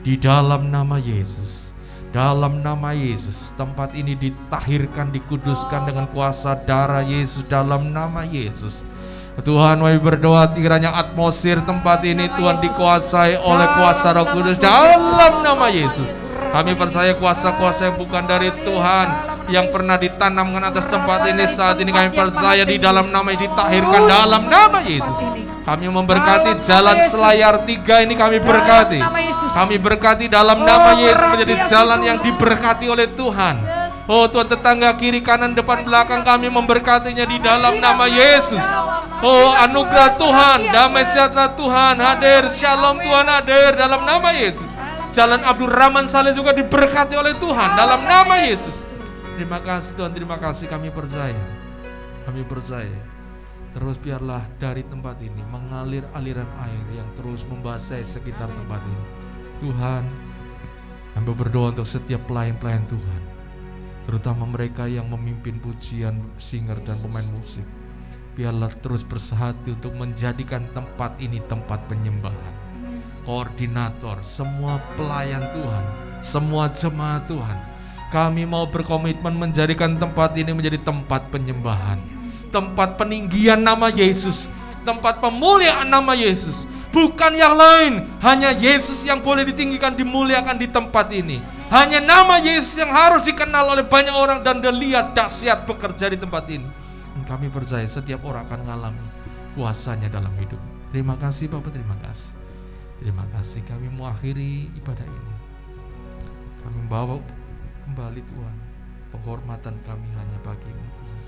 Di dalam nama Yesus, dalam nama Yesus, tempat ini ditahirkan, dikuduskan dengan kuasa darah Yesus, dalam nama Yesus. Tuhan, kami berdoa kiranya atmosfer tempat ini Tuhan dikuasai oleh kuasa Roh Kudus dalam nama Yesus. Kami percaya kuasa-kuasa yang bukan dari Tuhan yang pernah ditanamkan atas tempat ini, saat ini kami percaya di dalam nama ini ditahirkan dalam nama Yesus. Kami memberkati jalan Selayar 3 ini, kami berkati. Kami berkati dalam nama Yesus menjadi jalan yang diberkati oleh Tuhan. Oh Tuhan, tetangga kiri kanan depan belakang kami memberkatinya di dalam nama Yesus. Oh anugerah Tuhan, damai sejahtera Tuhan hadir, shalom Tuhan hadir dalam nama Yesus. Jalan Abdul Rahman Saleh juga diberkati oleh Tuhan dalam nama Yesus. Terima kasih Tuhan, terima kasih, kami percaya. Kami percaya. Terus biarlah dari tempat ini mengalir aliran air yang terus membasahi sekitar tempat ini. Tuhan, kami berdoa untuk setiap pelayan-pelayan Tuhan, terutama mereka yang memimpin pujian, singer dan pemain musik. Biarlah terus bersehati untuk menjadikan tempat ini tempat penyembahan. Koordinator, semua pelayan Tuhan, semua jemaat Tuhan, kami mau berkomitmen menjadikan tempat ini menjadi tempat penyembahan, tempat peninggian nama Yesus, tempat pemuliaan nama Yesus. Bukan yang lain, hanya Yesus yang boleh ditinggikan, dimuliakan di tempat ini. Hanya nama Yesus yang harus dikenal oleh banyak orang dan dilihat dahsyat bekerja di tempat ini. Dan kami percaya setiap orang akan mengalami kuasanya dalam hidup. Terima kasih Bapak, terima kasih. Terima kasih, kami mengakhiri ibadah ini. Kami membawa kembali Tuhan, penghormatan kami hanya bagi-Mu Tuhan.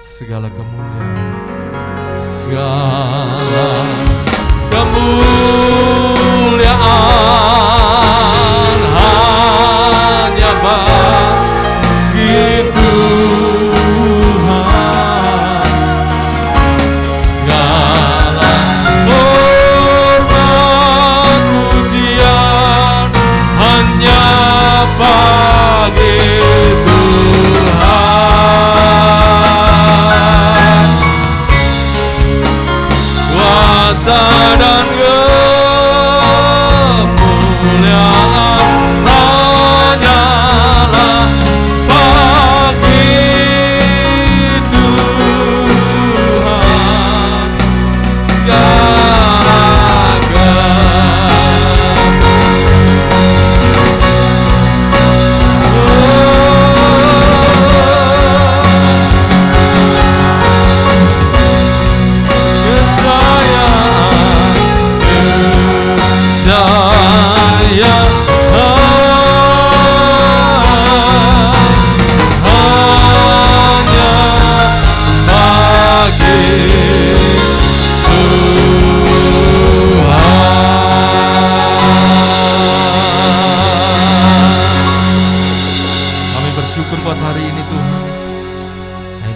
Segala kemuliaan, segala kemuliaan hanya bagi Tuhan. Segala hormat pujian hanya bagi Tuhan.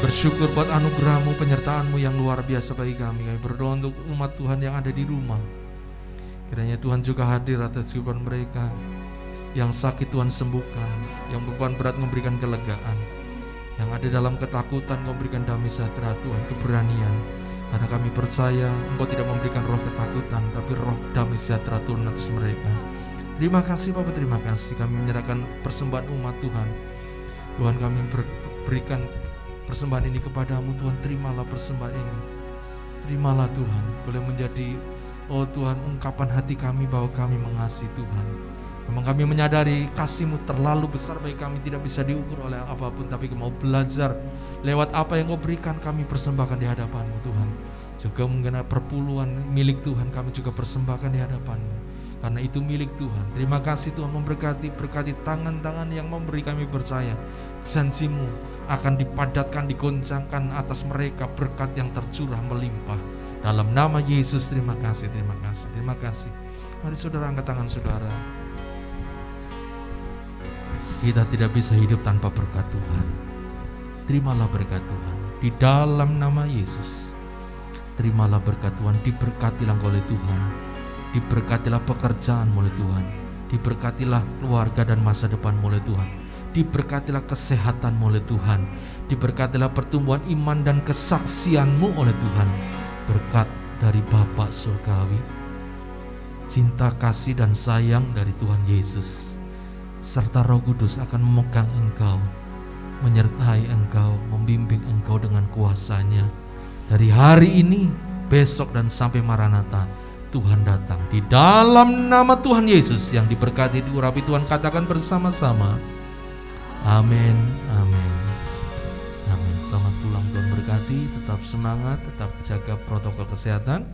Bersyukur buat anugerah-Mu, penyertaan-Mu yang luar biasa bagi kami. Kami berdoa untuk umat Tuhan yang ada di rumah. Kiranya Tuhan juga hadir atas kehidupan mereka. Yang sakit Tuhan sembuhkan, yang beban berat memberikan kelegaan, yang ada dalam ketakutan memberikan damai sejahtera Tuhan, keberanian. Karena kami percaya Engkau tidak memberikan roh ketakutan, tapi roh damai sejahtera turun atas mereka. Terima kasih Bapak, terima kasih. Kami menyerahkan persembahan umat Tuhan. Tuhan, kami berikan persembahan ini kepadamu Tuhan. Terimalah persembahan ini. Terimalah Tuhan, boleh menjadi Tuhan ungkapan hati kami bahwa kami mengasihi Tuhan. Memang kami menyadari kasih-Mu terlalu besar bagi kami, tidak bisa diukur oleh apapun, tapi kami mau belajar lewat apa yang Kau berikan, kami persembahkan di hadapan-Mu Tuhan. Juga mungkin perpuluhan milik Tuhan kami juga persembahkan di hadapan-Mu, karena itu milik Tuhan. Terima kasih Tuhan, berkati tangan-tangan yang memberi, kami percaya janji-Mu akan dipadatkan, digoncangkan atas mereka, berkat yang tercurah melimpah. Dalam nama Yesus, terima kasih, terima kasih, terima kasih. Mari saudara angkat tangan saudara. Kita tidak bisa hidup tanpa berkat Tuhan. Terimalah berkat Tuhan di dalam nama Yesus. Terimalah berkat Tuhan, diberkatilah oleh Tuhan. Diberkatilah pekerjaan oleh Tuhan. Diberkatilah keluarga dan masa depan oleh Tuhan. Diberkatilah kesehatan oleh Tuhan. Diberkatilah pertumbuhan iman dan kesaksian-Mu oleh Tuhan. Berkat dari Bapa Surgawi, cinta kasih dan sayang dari Tuhan Yesus, serta Roh Kudus akan memegang engkau, menyertai engkau, membimbing engkau dengan kuasa-Nya. Dari hari ini, besok dan sampai Maranatha, Tuhan datang. Di dalam nama Tuhan Yesus yang diberkati, diurapi Tuhan, katakan bersama-sama, amin, amin, amin. Selamat pulang, Tuhan berkati. Tetap semangat, tetap jaga protokol kesehatan.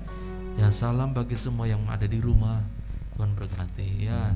Ya, salam bagi semua yang ada di rumah. Tuhan berkati ya.